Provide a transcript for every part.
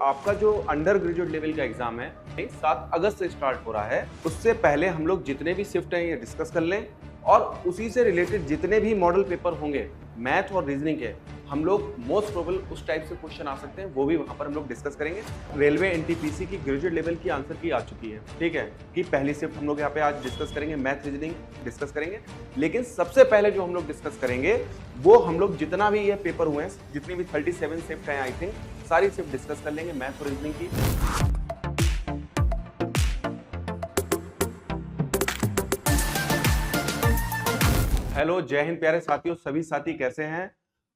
आपका जो under graduate level का एग्जाम है 7 अगस्त से स्टार्ट हो रहा है। उससे पहले हम लोग जितने भी शिफ्ट हैं ये डिस्कस कर लें और उसी से रिलेटेड जितने भी मॉडल पेपर होंगे मैथ और रीजनिंग के, हम लोग मोस्ट प्रोबेबल उस टाइप से क्वेश्चन आ सकते हैं वो भी वहां पर हम लोग डिस्कस करेंगे। रेलवे एनटीपीसी की ग्रेजुएट लेवल की आंसर की आ चुकी है, ठीक है, कि पहली शिफ्ट हम लोग यहाँ पे आज डिस्कस करेंगे, मैथ रीजनिंग डिस्कस करेंगे। लेकिन सबसे पहले जो हम लोग डिस्कस करेंगे वो हम लोग जितना भी ये पेपर हुए हैं, जितनी भी 37 शिफ्ट हैं आई थिंक, सारी शिफ्ट डिस्कस कर लेंगे मैथ और रीजनिंग की। हेलो, जय हिंद प्यारे साथियों, सभी साथी कैसे हैं।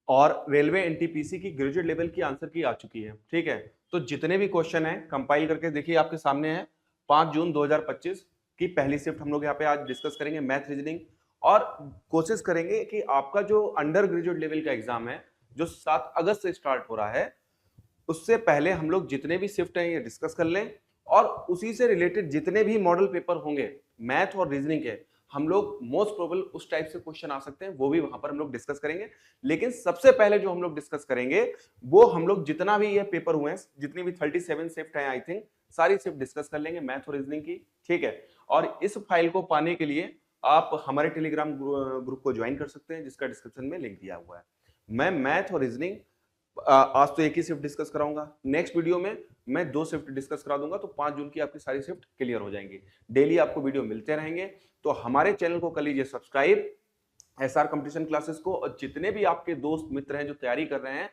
और रेलवे एनटीपीसी की ग्रेजुएट लेवल की आंसर की आ चुकी है, ठीक है। तो जितने भी क्वेश्चन हैं कंपाइल करके देखिए आपके सामने है। 5 जून 2025 की पहली शिफ्ट हम लोग यहाँ पे आज डिस्कस करेंगे मैथ रीजनिंग, और कोशिश करेंगे कि आपका जो अंडर ग्रेजुएट लेवल का एग्जाम है जो 7 अगस्त से स्टार्ट हो रहा है, उससे पहले हम लोग जितने भी शिफ्ट हैं ये डिस्कस कर लें और उसी से रिलेटेड जितने भी मॉडल पेपर होंगे मैथ और रीजनिंग के, हम लोग मोस्ट प्रोबेबल उस टाइप से क्वेश्चन आ सकते हैं वो भी वहां पर हम लोग डिस्कस करेंगे। लेकिन सबसे पहले जो हम लोग डिस्कस करेंगे वो हम लोग जितना भी ये पेपर हुए हैं, जितनी भी 37 शिफ्ट हैं आई थिंक, सारी शिफ्ट डिस्कस कर लेंगे मैथ और रीजनिंग की, ठीक है। और इस फाइल को पाने के लिए आप हमारे टेलीग्राम ग्रुप को ज्वाइन कर सकते हैं जिसका डिस्क्रिप्शन में लिंक दिया हुआ है। मैं मैथ और रीजनिंग आज तो एक ही शिफ्ट डिस्कस कराऊंगा, नेक्स्ट वीडियो में मैं 2 शिफ्ट डिस्कस करा दूंगा, तो 5 जून की आपकी सारी शिफ्ट क्लियर हो जाएंगी। डेली आपको वीडियो मिलते रहेंगे, तो हमारे चैनल को कर लीजिए सब्सक्राइब, एसआर कंपटीशन क्लासेस को, और जितने भी आपके दोस्त मित्र हैं जो तैयारी कर रहे हैं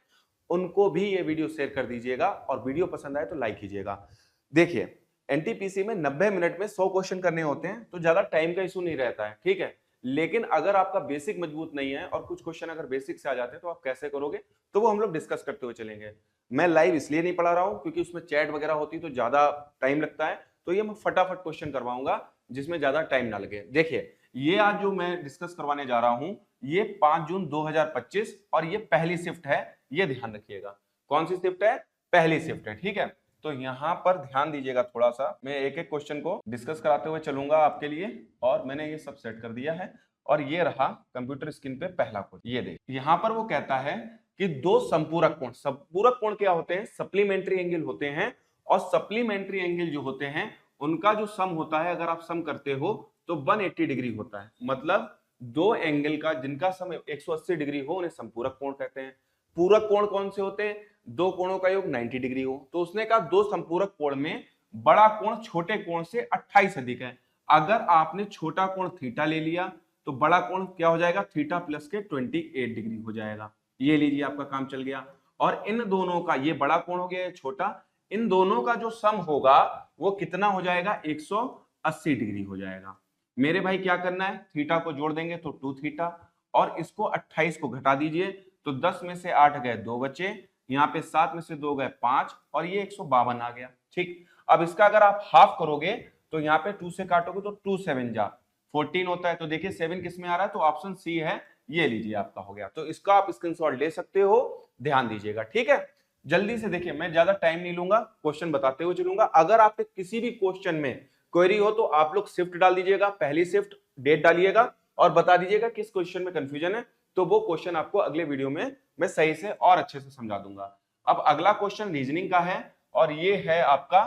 उनको भी ये वीडियो शेयर कर दीजिएगा, और वीडियो पसंद आए तो लाइक कीजिएगा। देखिए, एनटीपीसी में 90 मिनट में 100 क्वेश्चन करने होते हैं, तो ज्यादा टाइम का इशू नहीं रहता है, ठीक है। लेकिन अगर आपका बेसिक मजबूत नहीं है और कुछ क्वेश्चन अगर बेसिक से आ जाते हैं तो आप कैसे करोगे, तो वो हम लोग डिस्कस करते हुए चलेंगे। मैं लाइव इसलिए नहीं पढ़ा रहा हूं क्योंकि उसमें चैट वगैरह होती तो ज्यादा टाइम लगता है, तो ये मैं फटाफट क्वेश्चन करवाऊंगा जिसमें ज्यादा टाइम ना लगे। देखिए, ये आज जो मैं डिस्कस करवाने जा रहा हूं ये 5 जून 2025 और ये पहली शिफ्ट है, ये ध्यान रखिएगा। कौन सी शिफ्ट है? पहली शिफ्ट है, ठीक है। तो यहां पर ध्यान दीजिएगा थोड़ा सा, मैं एक एक क्वेश्चन को डिस्कस कराते हुए चलूंगा आपके लिए, और मैंने ये सब सेट कर दिया है। और ये रहा कंप्यूटर स्क्रीन पे पहला क्वेश्चन, ये देख। यहां पर वो कहता है कि दो संपूरक कोण, संपूरक कोण क्या होते हैं? सप्लीमेंट्री एंगल होते हैं, और सप्लीमेंट्री एंगल जो होते हैं उनका जो सम होता है, अगर आप सम करते हो तो 180 डिग्री होता है। मतलब दो एंगल का जिनका सम 180 डिग्री हो उन्हें संपूरक कोण कहते हैं। पूरक कोण कौन से होते हैं? दो कोणों का योग 90 डिग्री हो। तो उसने कहा दो संपूरक कोण में बड़ा कोण छोटे कोण से 28 अधिक है। अगर आपने छोटा कोण थीटा ले लिया तो बड़ा कोण क्या हो जाएगा? थीटा प्लस के 28 डिग्री हो जाएगा। ये लीजिए, आपका काम चल गया। और इन दोनों का, ये बड़ा कोण हो गया छोटा, इन दोनों का जो सम होगा वो कितना हो जाएगा? 180 डिग्री हो जाएगा। मेरे भाई क्या करना है? थीटा को जोड़ देंगे तो 2 थीटा, और इसको 28 को घटा दीजिए तो 10 में से 8 गए 2 बचे, यहाँ पे 7 में से 2 गए 5, और ये 152 आ गया, ठीक। अब इसका अगर आप हाफ करोगे तो यहाँ पे 2 से काटोगे तो 2 7 जा 14 होता है। तो देखिए 7 किस में आ रहा है? तो ऑप्शन सी है, ये लीजिए आपका हो गया। तो इसका आप स्क्रीनशॉट ले सकते हो, ध्यान दीजिएगा, ठीक है। जल्दी से देखिए, मैं ज्यादा टाइम नहीं लूंगा, क्वेश्चन बताते हुए चलूंगा। अगर आपके किसी भी क्वेश्चन में क्वेरी हो तो आप लोग शिफ्ट डाल दीजिएगा, पहली शिफ्ट, डेट डालिएगा और बता दीजिएगा किस क्वेश्चन में कंफ्यूजन है, तो वो क्वेश्चन आपको अगले वीडियो में मैं सही से और अच्छे से समझा दूंगा। अब अगला क्वेश्चन रीजनिंग का है, और ये है आपका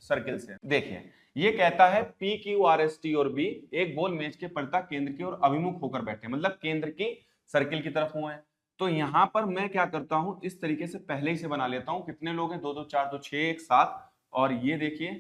सर्किल से। देखिए, ये कहता है P Q R S T और बी एक गोल मेज के परिता केंद्र की ओर अभिमुख होकर बैठे, मतलब केंद्र की सर्किल की तरफ हुए हैं। तो यहां पर मैं क्या करता हूं, इस तरीके से पहले ही से बना लेता हूं। कितने लोग हैं? 2 2 4 2 6 1 7, और ये देखिए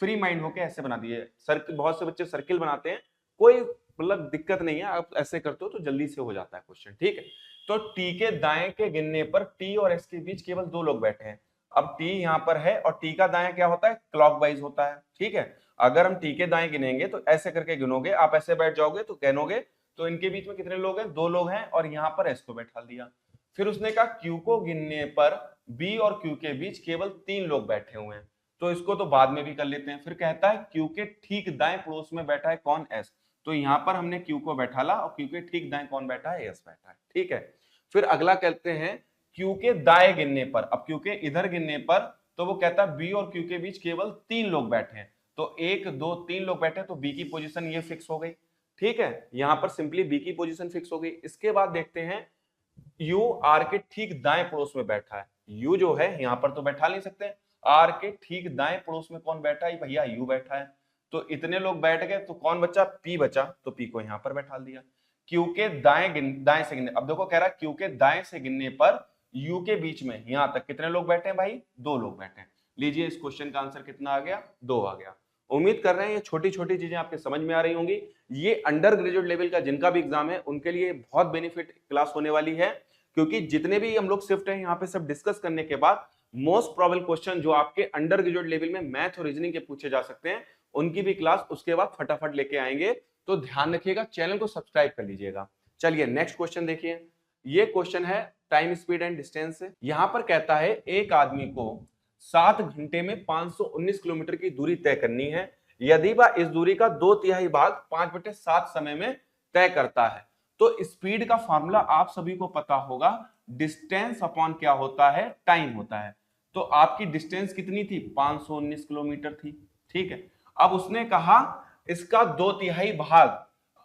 फ्री माइंड होके ऐसे बना दिए सर्किल। बहुत से बच्चे सर्किल बनाते हैं, कोई मतलब दिक्कत नहीं है, आप ऐसे करते हो तो जल्दी से हो जाता है क्वेश्चन, ठीक है। तो टी के दाएं के गिनने पर टी और एस के बीच केवल 2 लोग बैठे हैं। अब टी यहां पर है, और टी का दाएं क्या होता है? क्लॉकवाइज होता है, ठीक है। अगर हम टी के दाएं गिनेंगे तो ऐसे करके गिनोगे, आप ऐसे बैठ जाओगे तो गिनोगे तो इनके बीच में कितने लोग हैं? 2 लोग हैं, और यहाँ पर एस को बैठा दिया। फिर उसने कहा क्यू को गिनने पर बी और क्यू के बीच केवल 3 लोग बैठे हुए हैं। तो इसको तो बाद में भी कर लेते हैं। फिर कहता है क्यू के ठीक दाएं पड़ोस में बैठा है कौन? एस। तो यहां पर हमने क्यू को बैठाला, और क्यू के ठीक दाएं कौन बैठा है? एस बैठा है, ठीक है। फिर अगला कहते हैं क्यू के दाएं गिनने पर, अब क्यू के इधर गिनने पर, तो वो कहता है बी और क्यू के बीच केवल 3 लोग बैठे हैं। तो 1 2 3 लोग बैठे, तो बी की पोजीशन ये फिक्स हो गई, ठीक है। यहां पर सिंपली बी की पोजीशन फिक्स हो गई। इसके बाद देखते हैं यू आर के ठीक दाएं पड़ोस में बैठा है। यू जो है यहां पर तो बैठा नहीं सकते, आर के ठीक दाएं पड़ोस में कौन बैठा है भैया, यू बैठा है। तो इतने लोग बैठ गए तो कौन बचा, पी बचा, तो पी को यहां पर बैठा दिया। क्यू के दाएं से गिनने, अब देखो कह रहा क्यू के दाएं से गिनने पर यू के बीच में यहां तक कितने लोग बैठे हैं भाई, 2 लोग बैठे हैं। लीजिए इस क्वेश्चन का आंसर कितना आ गया, 2 आ गया। उम्मीद कर रहे हैं ये छोटी छोटी चीजें आपके समझ में आ रही होंगी। ये अंडर ग्रेजुएट लेवल का जिनका भी एग्जाम है उनके लिए बहुत बेनिफिट क्लास होने वाली है, क्योंकि जितने भी हम लोग शिफ्ट हैं यहाँ पे सब डिस्कस करने के बाद मोस्ट प्रोबेबल क्वेश्चन जो आपके अंडर ग्रेजुएट लेवल में मैथ और रीजनिंग के पूछे जा सकते हैं उनकी भी क्लास उसके बाद फटाफट लेके आएंगे। तो ध्यान रखिएगा, चैनल को सब्सक्राइब कर लीजिएगा। चलिए नेक्स्ट क्वेश्चन देखिए। ये क्वेश्चन है टाइम स्पीड एंड डिस्टेंस से। यहां पर कहता है एक आदमी को 7 घंटे में 519 किलोमीटर की दूरी तय करनी है, यदि वह इस दूरी का 2/3 भाग 5/7 समय में तय करता है। तो स्पीड का फॉर्मूला आप सभी को पता होगा, डिस्टेंस अपॉन क्या होता है, टाइम होता है। तो आपकी डिस्टेंस कितनी थी, 519 किलोमीटर थी, ठीक है। अब उसने कहा इसका 2/3 भाग,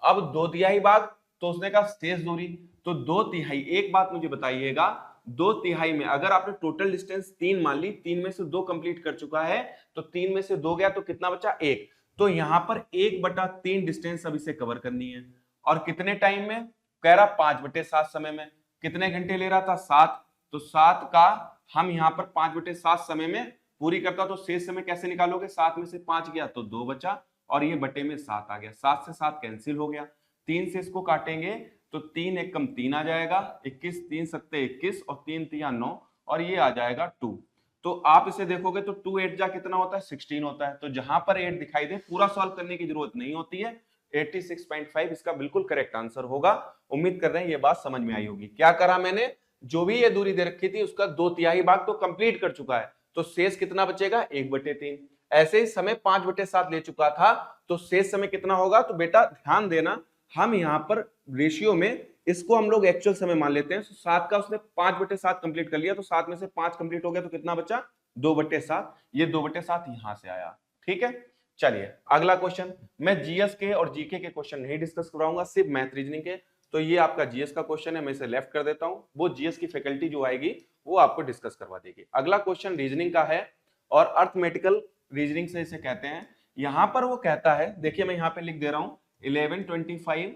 अब 2/3 भाग तो उसने कहा शेष दूरी, तो 2/3। एक बात मुझे बताइएगा, 2/3 में अगर आपने टोटल डिस्टेंस 3 मान ली, 3 में से 2 कंप्लीट कर चुका है, तो 3 में से 2 गया तो कितना बचा, 1। तो यहां पर 1/3 डिस्टेंस अब इसे कवर करनी है, और कितने टाइम में, कह रहा 5/7 समय में। कितने घंटे ले रहा था, 7। तो 7 का हम यहां पर 5/7 समय में पूरी करता, तो शेष समय कैसे निकालोगे, 7 में से 5 गया तो 2 बचा, और ये बटे में 7 आ गया। 7 से 7 कैंसिल हो गया, 3 से इसको काटेंगे तो 3 एक कम 3 आ जाएगा, 21 3 सत्ते 21 और 3 तिया 9, और ये आ जाएगा 2। तो आप इसे देखोगे तो 2 8 जा कितना होता है, 16 होता है। तो जहां पर 8 दिखाई दे पूरा सॉल्व करने की जरूरत नहीं होती है, 86.5 इसका बिल्कुल करेक्ट आंसर होगा। उम्मीद कर रहे हैं ये बात समझ में आई होगी। क्या करा मैंने, जो भी ये दूरी दे रखी थी उसका 2/3 भाग तो कंप्लीट कर चुका है, तो शेष कितना बचेगा, 1/3। ऐसे ही समय 5/7 ले चुका था, तो शेष समय कितना होगा, तो बेटा ध्यान देना, हम यहाँ पर रेशियो में इसको हम लोग एक्चुअल समय मान लेते हैं। 7 का उसने 5/7 कंप्लीट कर लिया, तो 7 में से 5 कंप्लीट हो गया तो कितना बचा, 2/7। ये 2/7 यहां से आया, ठीक है। चलिए अगला क्वेश्चन, मैं जीएस के और जीके के क्वेश्चन नहीं डिस्कस कराऊंगा, सिर्फ मैथ रीजनिंग के। तो ये आपका जीएस का क्वेश्चन है, मैं इसे लेफ्ट कर देता हूं, वो जीएस की फैकल्टी जो आएगी वो आपको डिस्कस करवा देगी। अगला क्वेश्चन रीजनिंग का है, और अर्थमेटिकल रीजनिंग से इसे कहते हैं। यहां पर वो कहता है, देखिए मैं यहां पे लिख दे रहा हूं 1125,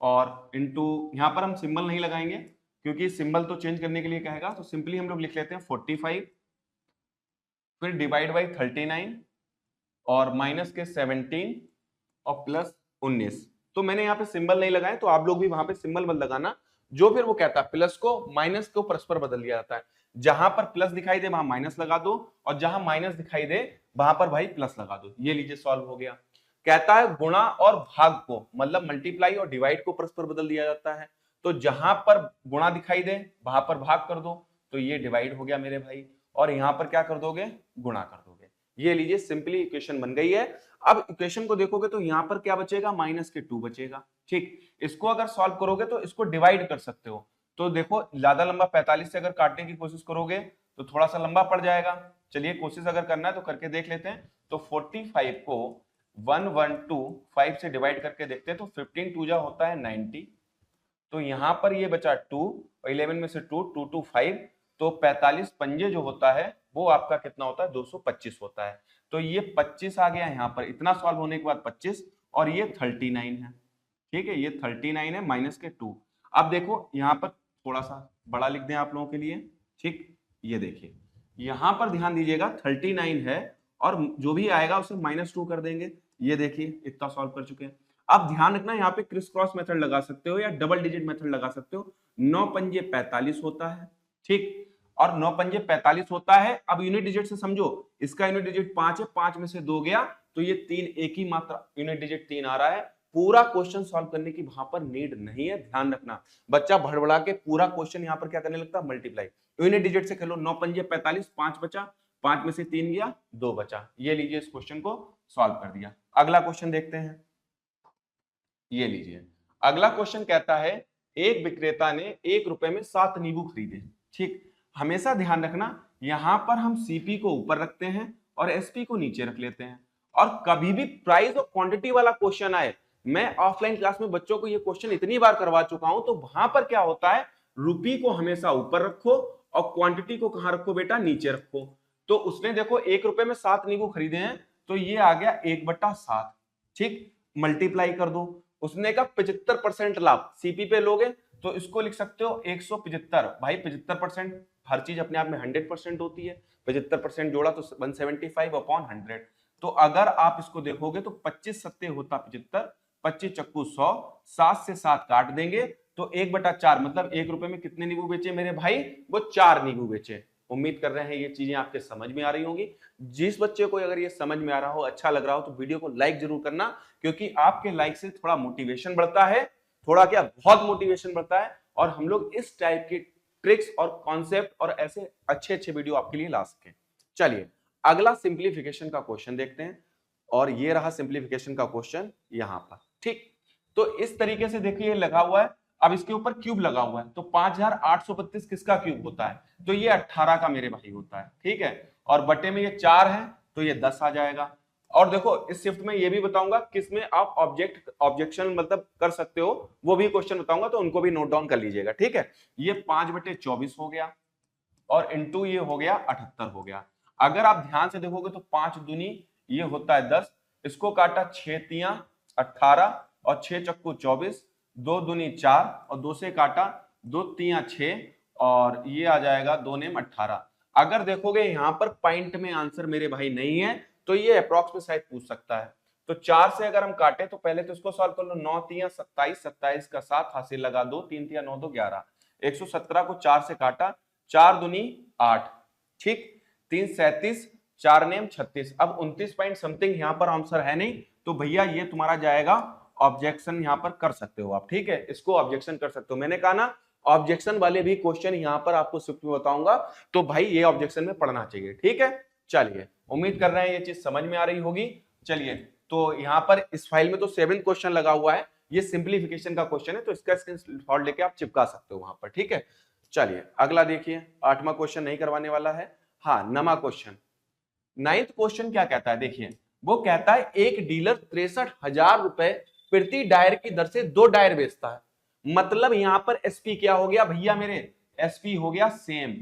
और इंटू, यहां पर हम सिंबल नहीं लगाएंगे क्योंकि सिंबल तो चेंज करने के लिए कहेगा, तो सिंपली हम लोग लिख लेते हैं 45, फिर डिवाइड बाई 39, और माइनस के 17 और प्लस 19। तो मैंने यहाँ पे सिंबल नहीं लगाए, तो आप लोग भी वहां पे सिंबल मत लगाना। जो फिर वो कहता है प्लस को माइनस को परस्पर बदल दिया जाता है, जहां पर प्लस दिखाई दे वहां माइनस लगा दो, और जहां माइनस दिखाई दे वहां पर भाई प्लस लगा दो। ये लीजिए सॉल्व हो गया। कहता है गुणा और भाग को, मतलब मल्टीप्लाई और डिवाइड को परस्पर बदल दिया जाता है, तो जहां पर गुणा दिखाई दे वहां पर भाग कर दो, तो ये डिवाइड हो गया मेरे भाई, और यहां पर क्या कर दोगे, गुणा कर दोगे। ये लीजिए सिंपली इक्वेशन बन गई है। अब इक्वेशन को देखोगे तो यहां पर क्या बचेगा, -2 बचेगा, ठीक। इसको अगर सॉल्व करोगे तो इसको डिवाइड कर सकते हो, तो देखो ज्यादा लंबा 45 से अगर काटने की कोशिश करोगे तो थोड़ा सा लंबा पड़ जाएगा। चलिए कोशिश अगर करना है तो करके देख लेते हैं। तो 45 को 1125 से डिवाइड करके देखते हैं, तो 15 2 जा होता है 90, तो यहां पर ये बचा 2, 11 में से 2 2 2 5, तो 45 पंजे जो होता है वो आपका कितना होता है, 225 होता है। तो ये 25 आ गया यहाँ पर, इतना सॉल्व होने के बाद 25, और ये 39 है, ठीक है, ये 39 है माइनस के 2। अब देखो यहाँ पर थोड़ा सा बड़ा लिख दें आप लोगों के लिए, ठीक। ये देखिए यहाँ पर ध्यान दीजिएगा 39 है, और जो भी आएगा उसे -2 कर देंगे। ये देखिए इतना सॉल्व कर चुके हैं। अब ध्यान रखना, यहाँ पे क्रिस क्रॉस मेथड लगा सकते हो या डबल डिजिट मेथड लगा सकते हो। 9 पंजे 45 होता है, ठीक, और 9 पंजे 45 होता है। अब यूनिट डिजिट से समझो, इसका यूनिट डिजिट 5 है, 5 में से 2 गया तो ये 3, एक ही मात्रा यूनिट डिजिट 3 आ रहा है। पूरा क्वेश्चन सॉल्व करने की वहां पर नीड नहीं है, ध्यान रखना। बच्चा भड़बड़ा के पूरा क्वेश्चन यहाँ पर क्या करने लगता है, मल्टीप्लाई। यूनिट डिजिट से खेलो, 9 पंजे 45, 5 बचा, 5 में से 3 गया, 2 बचा। ये लीजिए इस क्वेश्चन को सॉल्व कर दिया। अगला क्वेश्चन देखते हैं। ये लीजिए अगला क्वेश्चन कहता है, एक विक्रेता ने 1 रुपए में 7 नींबू खरीदे, ठीक। हमेशा ध्यान रखना, यहां पर हम सीपी को ऊपर रखते हैं और एसपी को नीचे रख लेते हैं, और कभी भी प्राइस और क्वांटिटी वाला क्वेश्चन आए, मैं ऑफलाइन क्लास में बच्चों को ये क्वेश्चन इतनी बार करवा चुका हूं, तो वहां पर क्या होता है, रुपी को हमेशा ऊपर रखो और क्वांटिटी को कहां रखो बेटा, नीचे रखो। तो उसने देखो 1 रुपए में 7 नींबू खरीदे हैं, तो ये आ गया 1/7। ठीक, मल्टीप्लाई कर दो। उसने कहा 75% लाभ सीपी पे लोगे तो इसको लिख सकते हो 175। भाई 75%, हर चीज अपने आप में 100% होती है, 75% जोड़ा तो 175/100। तो अगर आप इसको देखोगे तो 25 सत्ते होता 75, 25 चक्कू 100, 7 से 7 काट देंगे तो 1/4, मतलब 1 रुपए में कितने नींबू बेचे मेरे भाई? वो 4 नींबू बेचे। उम्मीद कर रहे हैं ये चीजें आपके समझ में आ रही होंगी। जिस बच्चे को अगर ये समझ में आ रहा हो, अच्छा लग रहा हो, तो वीडियो को लाइक जरूर करना, क्योंकि आपके लाइक से थोड़ा मोटिवेशन बढ़ता है, थोड़ा क्या बहुत मोटिवेशन बढ़ता है, और हम लोग इस टाइप की ट्रिक्स और कॉन्सेप्ट और ऐसे अच्छे अच्छे वीडियो आपके लिए ला सकें। चलिए अगला सिंप्लीफिकेशन का क्वेश्चन देखते हैं, और ये रहा सिंप्लीफिकेशन का क्वेश्चन यहां पर। ठीक, तो इस तरीके से देखिए लगा हुआ है, अब इसके ऊपर क्यूब लगा हुआ है, तो 5832 किसका क्यूब होता है? तो ये 18 का मेरे भाई होता है। ठीक है, और बटे में ये 4 है तो ये 10 आ जाएगा। और देखो इस शिफ्ट में ये भी बताऊंगा किसमें आप ऑब्जेक्शन मतलब कर सकते हो, वो भी क्वेश्चन बताऊंगा, तो उनको भी नोट डाउन कर लीजिएगा। ठीक है, ये 5/24 हो गया, और इंटू ये हो गया 78 हो गया। अगर आप ध्यान से देखोगे तो 5 दूनी ये होता है 10, इसको काटा 6 तियां 18 और 6 चक्कू 24, 2 दूनी 4 और 2 से काटा 2 तियां 6, और ये आ जाएगा 2 नेम 18। अगर देखोगे यहां पर पॉइंट में आंसर मेरे भाई नहीं है, तो ये अप्रॉक्स में शायद पूछ सकता है। तो 4 से अगर हम काटे तो पहले तो इसको सॉल्व कर लो, 9 तियां 27, 27 का 7 हासिल लगा 2, 3 तियां 9 2 11, 117 को 4 से काटा, 4 दूनी 8, ठीक, 3 37, 4 नेम 36। अब 29 पॉइंट समथिंग यहाँ पर आंसर है नहीं, तो भैया ये तुम्हारा जाएगा ऑब्जेक्शन, यहाँ पर कर सकते हो आप। ठीक है, इसको ऑब्जेक्शन कर सकते हो। मैंने कहा ना ऑब्जेक्शन वाले भी क्वेश्चन यहाँ पर आपको स्विफ्ट में बताऊंगा, तो भाई ये ऑब्जेक्शन में पढ़ना चाहिए। ठीक है, चलिए उम्मीद कर रहे हैं ये चीज समझ में आ रही होगी। चलिए, तो यहाँ पर इस फाइल में तो 7 क्वेश्चन लगा हुआ है, ये सिंप्लीफिकेशन का क्वेश्चन है, तो इसका स्क्रीनशॉट लेके आप चिपका सकते हो वहां पर। ठीक है, चलिए अगला देखिए, 8वां क्वेश्चन नहीं करवाने वाला है। हाँ, 9वां क्वेश्चन। 9th क्वेश्चन क्या कहता है, देखिए वो कहता है एक डीलर 63,000 रुपए प्रति डायर की दर से 2 डायर बेचता है। मतलब यहां पर एसपी क्या हो गया भैया मेरे? एसपी हो गया सेम।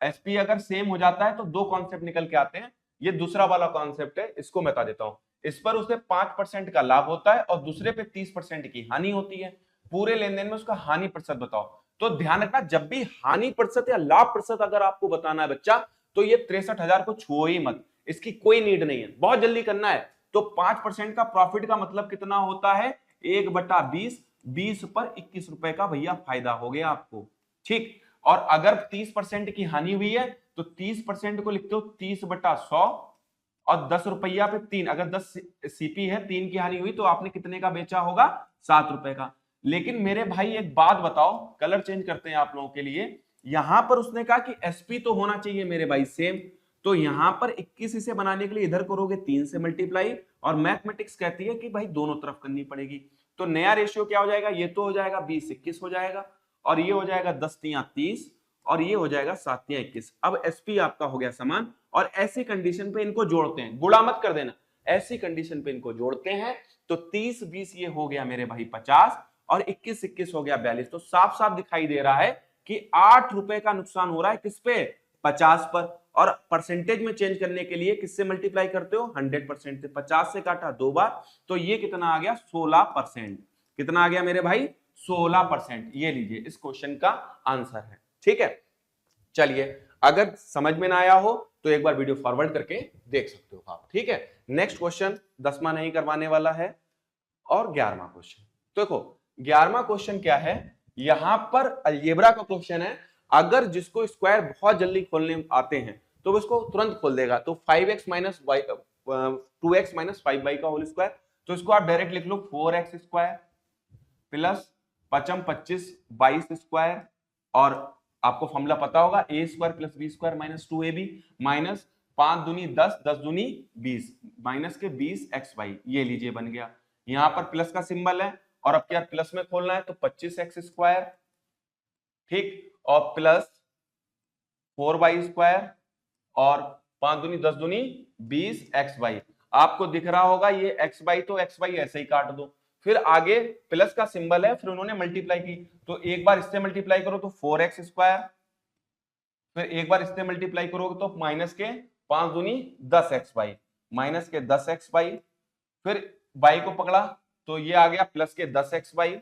एसपी अगर सेम हो जाता है तो दो कॉन्सेप्ट निकल के आते हैं। ये दूसरा वाला कॉन्सेप्ट है, इसको मैं बता देता हूं। इस पर उसे 5% का लाभ होता है और दूसरे पे 30% की हानि होती है। पूरे लेन देन में उसका हानि प्रतिशत बताओ। तो ध्यान रखना, जब भी हानि प्रतिशत या लाभ प्रतिशत अगर आपको बताना है बच्चा, तो ये 63,000 को छुओ ही मत, इसकी कोई नीड नहीं है, बहुत जल्दी करना है। तो 5% का प्रॉफिट का मतलब कितना होता है? 1/20, 20 पर 21 रुपए का भैया फायदा हो गया आपको। ठीक, और अगर 30% की हानि हुई है तो 30% को लिखते हो 30/100, और 10 रुपया पे 3, अगर 10 सीपी है, 3 की हानि हुई तो आपने कितने का बेचा होगा? 7 रुपए का। लेकिन मेरे भाई एक बात बताओ, कलर चेंज करते हैं आप लोगों के लिए। यहां पर उसने कहा कि एसपी तो होना चाहिए मेरे भाई सेम, तो यहां पर 21 इसे बनाने के लिए इधर करोगे 3 से मल्टीप्लाई, और मैथमेटिक्स कहती है कि भाई दोनों तरफ करनी पड़ेगी। तो नया रेशियो क्या हो जाएगा? ये तो हो जाएगा 20-21 हो जाएगा, और ये हो जाएगा 10 तियां 30, और ये हो जाएगा 7 तियां 21। अब एसपी आपका हो गया समान, और ऐसी कंडीशन पे इनको जोड़ते हैं, गुणा मत कर देना, ऐसी कंडीशन पे इनको जोड़ते हैं तो 30-20 ये हो गया मेरे भाई 50, और 21-21 हो गया 42। तो साफ साफ दिखाई दे रहा है कि 8 रुपए का नुकसान हो रहा है किस पे? 50 पर। और परसेंटेज में चेंज करने के लिए किससे मल्टीप्लाई करते हो? 100% से। 50 से काटा 2 बार, तो ये कितना आ गया? 16%। कितना आ गया मेरे भाई? 16%। ये लीजिए इस क्वेश्चन का आंसर है। ठीक है, चलिए अगर समझ में ना आया हो तो एक बार वीडियो फॉरवर्ड करके देख सकते हो आप। ठीक है, नेक्स्ट क्वेश्चन 10वां नहीं करवाने वाला है, और 11वां क्वेश्चन। देखो 11वां क्वेश्चन क्या है, यहां पर अलजेब्रा का क्वेश्चन है। अगर जिसको स्क्वायर बहुत जल्दी खोलने आते हैं तो वो इसको तुरंत खोल देगा। तो 5x minus 2x minus 5y का होल स्क्वायर, तो इसको आप डायरेक्ट लिख लो 4x स्क्वायर प्लस 55 25 22 स्क्वायर, और आपको फॉर्मूला पता होगा A square plus B square minus 2ab, minus 5 दूनी 10, 10 दूनी 20, माइनस के 20 एक्स वाई। ये लीजिए बन गया। यहां पर प्लस का सिंबल है, और अब क्या प्लस में खोलना है, तो 25x स्क्वायर, ठीक, और प्लस 4y स्क्वायर, और 5 दूनी 10 दूनी 20 एक्स वाई। आपको दिख रहा होगा ये एक्स वाई, तो एक्स वाई ऐसे ही काट दो। फिर आगे प्लस का सिंबल है, फिर उन्होंने मल्टीप्लाई की, तो एक बार इससे मल्टीप्लाई करो तो 4x स्क्वायर फिर एक बार इससे मल्टीप्लाई करोगे तो माइनस के 5 दूनी 10x बाई, माइनस के 10x बाई, फिर बाई को पकड़ा तो ये आ गया प्लस के 10x बाई,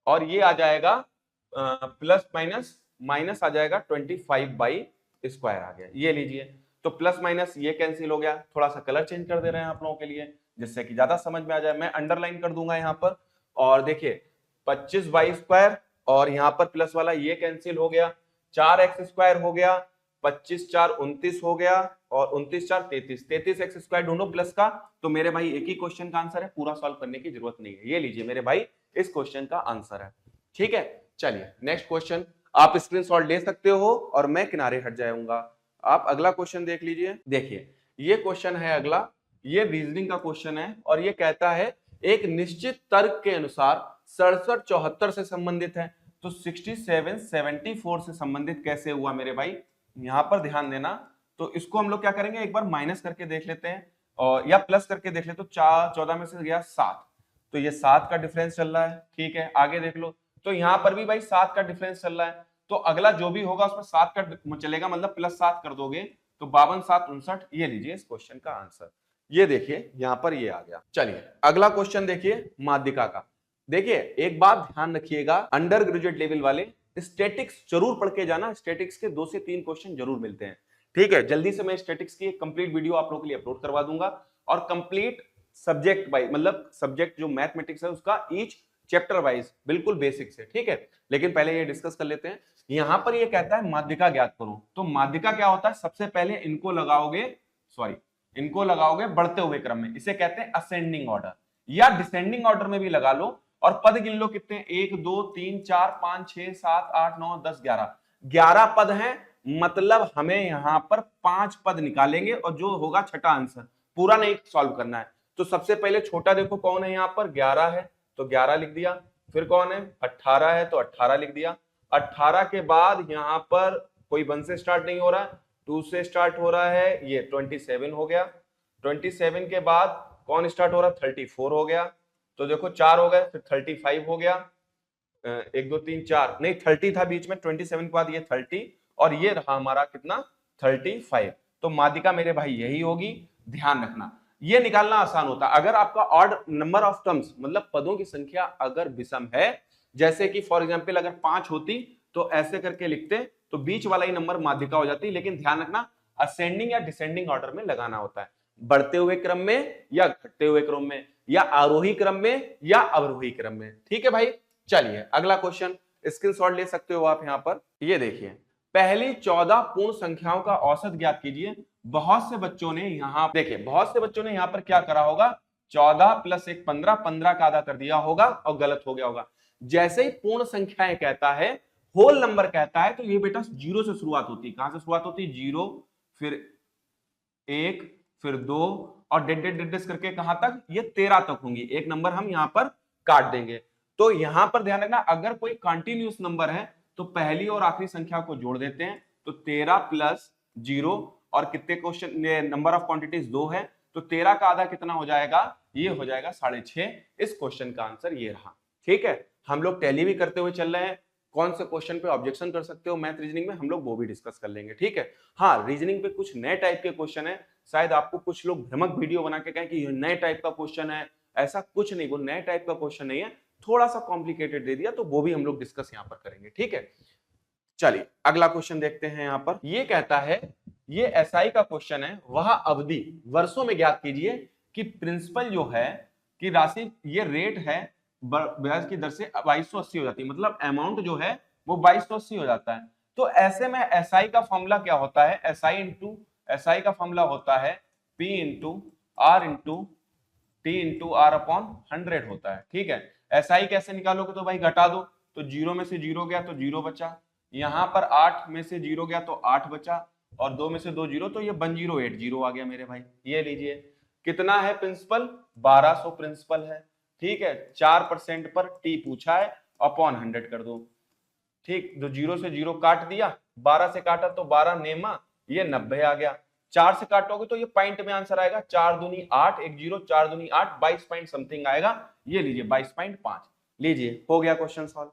और ये आ जाएगा प्लस माइनस माइनस आ जाएगा 25 बाई स्क्वायर आ गया। ये लीजिए, तो प्लस माइनस ये कैंसिल हो गया। थोड़ा सा कलर चेंज कर दे रहे हैं आप लोगों के लिए जिससे कि ज्यादा समझ में आ जाए। मैं अंडरलाइन कर दूंगा यहाँ पर, और देखिए 25 बाई स्क्वायर और यहाँ पर प्लस वाला ये कैंसिल हो गया, 4x स्क्वायर हो गया, 25 4 29 हो गया, और 29 4 33, 33x स्क्वायर दोनों प्लस का। तो मेरे भाई एक ही क्वेश्चन का आंसर है, पूरा सॉल्व करने की जरूरत नहीं है। ये लीजिए मेरे भाई इस क्वेश्चन का आंसर है। ठीक है, चलिए नेक्स्ट क्वेश्चन। आप स्क्रीनशॉट ले सकते हो और मैं किनारे हट जाऊंगा। आप अगला क्वेश्चन देख लीजिए। देखिए ये क्वेश्चन है अगला, ये रीजनिंग का क्वेश्चन है और ये कहता है एक निश्चित तर्क के अनुसार 67 74 से संबंधित है, तो 67 74 से संबंधित कैसे हुआ मेरे भाई, यहां पर ध्यान देना। तो इसको हम लोग क्या करेंगे, एक बार माइनस करके देख लेते हैं और या प्लस करके देख लेते, तो 14 में से गया 7, तो ये 7 का डिफरेंस चल रहा है। ठीक है, आगे देख लो, तो यहां पर भी भाई 7 का डिफरेंस चल रहा है, तो अगला जो भी होगा उसमें 7 का चलेगा, मतलब प्लस 7 कर दोगे तो 52 7 59। ये लीजिए इस क्वेश्चन का आंसर। ये देखिए यहां पर ये आ गया। चलिए अगला क्वेश्चन देखिए माध्यिका का। देखिए एक बात ध्यान रखिएगा, अंडर ग्रेजुएट लेवल वाले स्टैटिक्स जरूर पढ़ के जाना, स्टैटिक्स के 2 से 3 क्वेश्चन जरूर मिलते हैं। ठीक है, जल्दी से मैं स्टैटिक्स की एक कंप्लीट वीडियो आप लोगों के लिए अपलोड करवा दूंगा, और कंप्लीट सब्जेक्ट वाइज, मतलब सब्जेक्ट जो मैथमेटिक्स है उसका ईच चैप्टर वाइज बिल्कुल बेसिक से। ठीक है, लेकिन पहले ये डिस्कस कर लेते हैं। यहां पर ये कहता है माध्यिका ज्ञात करो, तो माध्यिका क्या होता है, सबसे पहले इनको लगाओगे, इनको लगाओगे बढ़ते हुए क्रम में, इसे कहते हैं असेंडिंग ऑर्डर, या डिसेंडिंग ऑर्डर में भी लगा लो, और पद गिन लो कितने, 1 2 3 4 5 6 7 8 9 10 11, 11 पद हैं, मतलब हमें यहां पर 5 पद निकालेंगे और जो होगा छठा आंसर, पूरा नहीं सॉल्व करना है। तो सबसे पहले छोटा देखो कौन है, यहां पर 11 है तो 11 लिख दिया, फिर कौन है 18 है तो 18 लिख दिया, 18 के बाद यहां पर कोई 1 से स्टार्ट नहीं हो रहा है, 2 से स्टार्ट हो रहा है, ये 27 हो गया, 27 के बाद कौन स्टार्ट हो रहा है, 34 हो गया, तो देखो 4 हो गए, फिर 35 हो गया, 1 2 3 4 नहीं 30 था बीच में, 27 के बाद ये 30, और ये रहा हमारा कितना 35। तो माध्यिका मेरे भाई यही होगी, ध्यान रखना। ये निकालना आसान होता है अगर आपका ऑड नंबर ऑफ टर्म्स, मतलब पदों की संख्या अगर विषम है, जैसे कि फॉर एग्जांपल अगर 5 होती तो ऐसे करके लिखते तो बीच वाला ही नंबर माध्यिका हो जाती, लेकिन ध्यान रखना असेंडिंग या डिसेंडिंग ऑर्डर में लगाना होता है, बढ़ते हुए क्रम में या घटते हुए क्रम में, या आरोही क्रम में या अवरोही क्रम में। ठीक है भाई, चलिए अगला क्वेश्चन, स्क्रीनशॉट ले सकते हो आप यहां पर। ये देखिए, पहली 14 पूर्ण संख्याओं का औसत ज्ञात कीजिए। बहुत से बच्चों ने यहां देखिए, बहुत से बच्चों ने यहां पर क्या करा होगा, 14 प्लस 1 15, 15 का आधा कर दिया होगा और गलत हो गया होगा। जैसे ही पूर्ण संख्याएं कहता है, होल नंबर कहता है, तो ये बेटा 0 से शुरुआत होती है। कहां से शुरुआत होती है, 0, फिर 1, फिर 2, और डेड करके कहां तक, ये 13 तक होंगी। एक नंबर हम यहां पर काट देंगे। तो यहां पर ध्यान रखना, अगर कोई कंटिन्यूअस नंबर है तो पहली और आखिरी संख्या को जोड़ देते हैं, तो 13 प्लस 0, और कितने क्वेश्चन, नंबर ऑफ क्वांटिटीज 2 है, तो 13 का आधा कितना हो जाएगा, ये हो जाएगा 6.5। इस क्वेश्चन का आंसर ये रहा। ठीक है, हम लोग टैली भी करते हुए चल रहे हैं, कौन से क्वेश्चन पे ऑब्जेक्शन कर सकते हो मैथ रीजनिंग में, हम लोग वो भी डिस्कस कर लेंगे। ठीक है, हाँ रीजनिंग पे कुछ नए टाइप के क्वेश्चन है, शायद आपको कुछ लोग भ्रमक वीडियो बना के कहें कि ये नए टाइप का क्वेश्चन है, ऐसा कुछ नहीं, वो नए टाइप का क्वेश्चन नहीं है, थोड़ा सा कॉम्प्लिकेटेड दे दिया, तो वो भी हम लोग डिस्कस यहाँ पर करेंगे। ठीक है, चलिए अगला क्वेश्चन देखते हैं। यहाँ पर ये कहता है, ये एसआई का क्वेश्चन है, वह अवधि वर्षों में ज्ञात कीजिए कि प्रिंसिपल जो है कि राशि, ये रेट है ब्याज की दर से 2280 हो जाती है, मतलब अमाउंट जो है वो 2280 हो जाता है। तो ऐसे में एसआई का फॉर्मूला क्या होता है, एसआई का फॉर्मूला होता है P into R into T into R upon 100 होता है। ठीक है, एसआई कैसे निकालोगे, तो भाई घटा दो, तो 0 में से 0 गया तो 0 बचा, यहां पर 8 में से 0 गया तो 8 बचा, और 2 में से 2 0, तो ये 1080 आ गया मेरे भाई। ये लीजिए कितना है प्रिंसिपल, 1200 प्रिंसिपल है। ठीक है, 4% पर टी पूछा है, अपॉन 100 कर दो। ठीक, जो 0 से 0 काट दिया, 12 से काटा तो 12 नेमा, ये 90 आ गया। 4 से काटोगे तो ये पॉइंट में आंसर आएगा, 4 दूनी 8, 1 0, 4 दूनी 8, 22 पॉइंट समथिंग आएगा। ये लीजिए 22.5। लीजिए हो गया क्वेश्चन सॉल्व।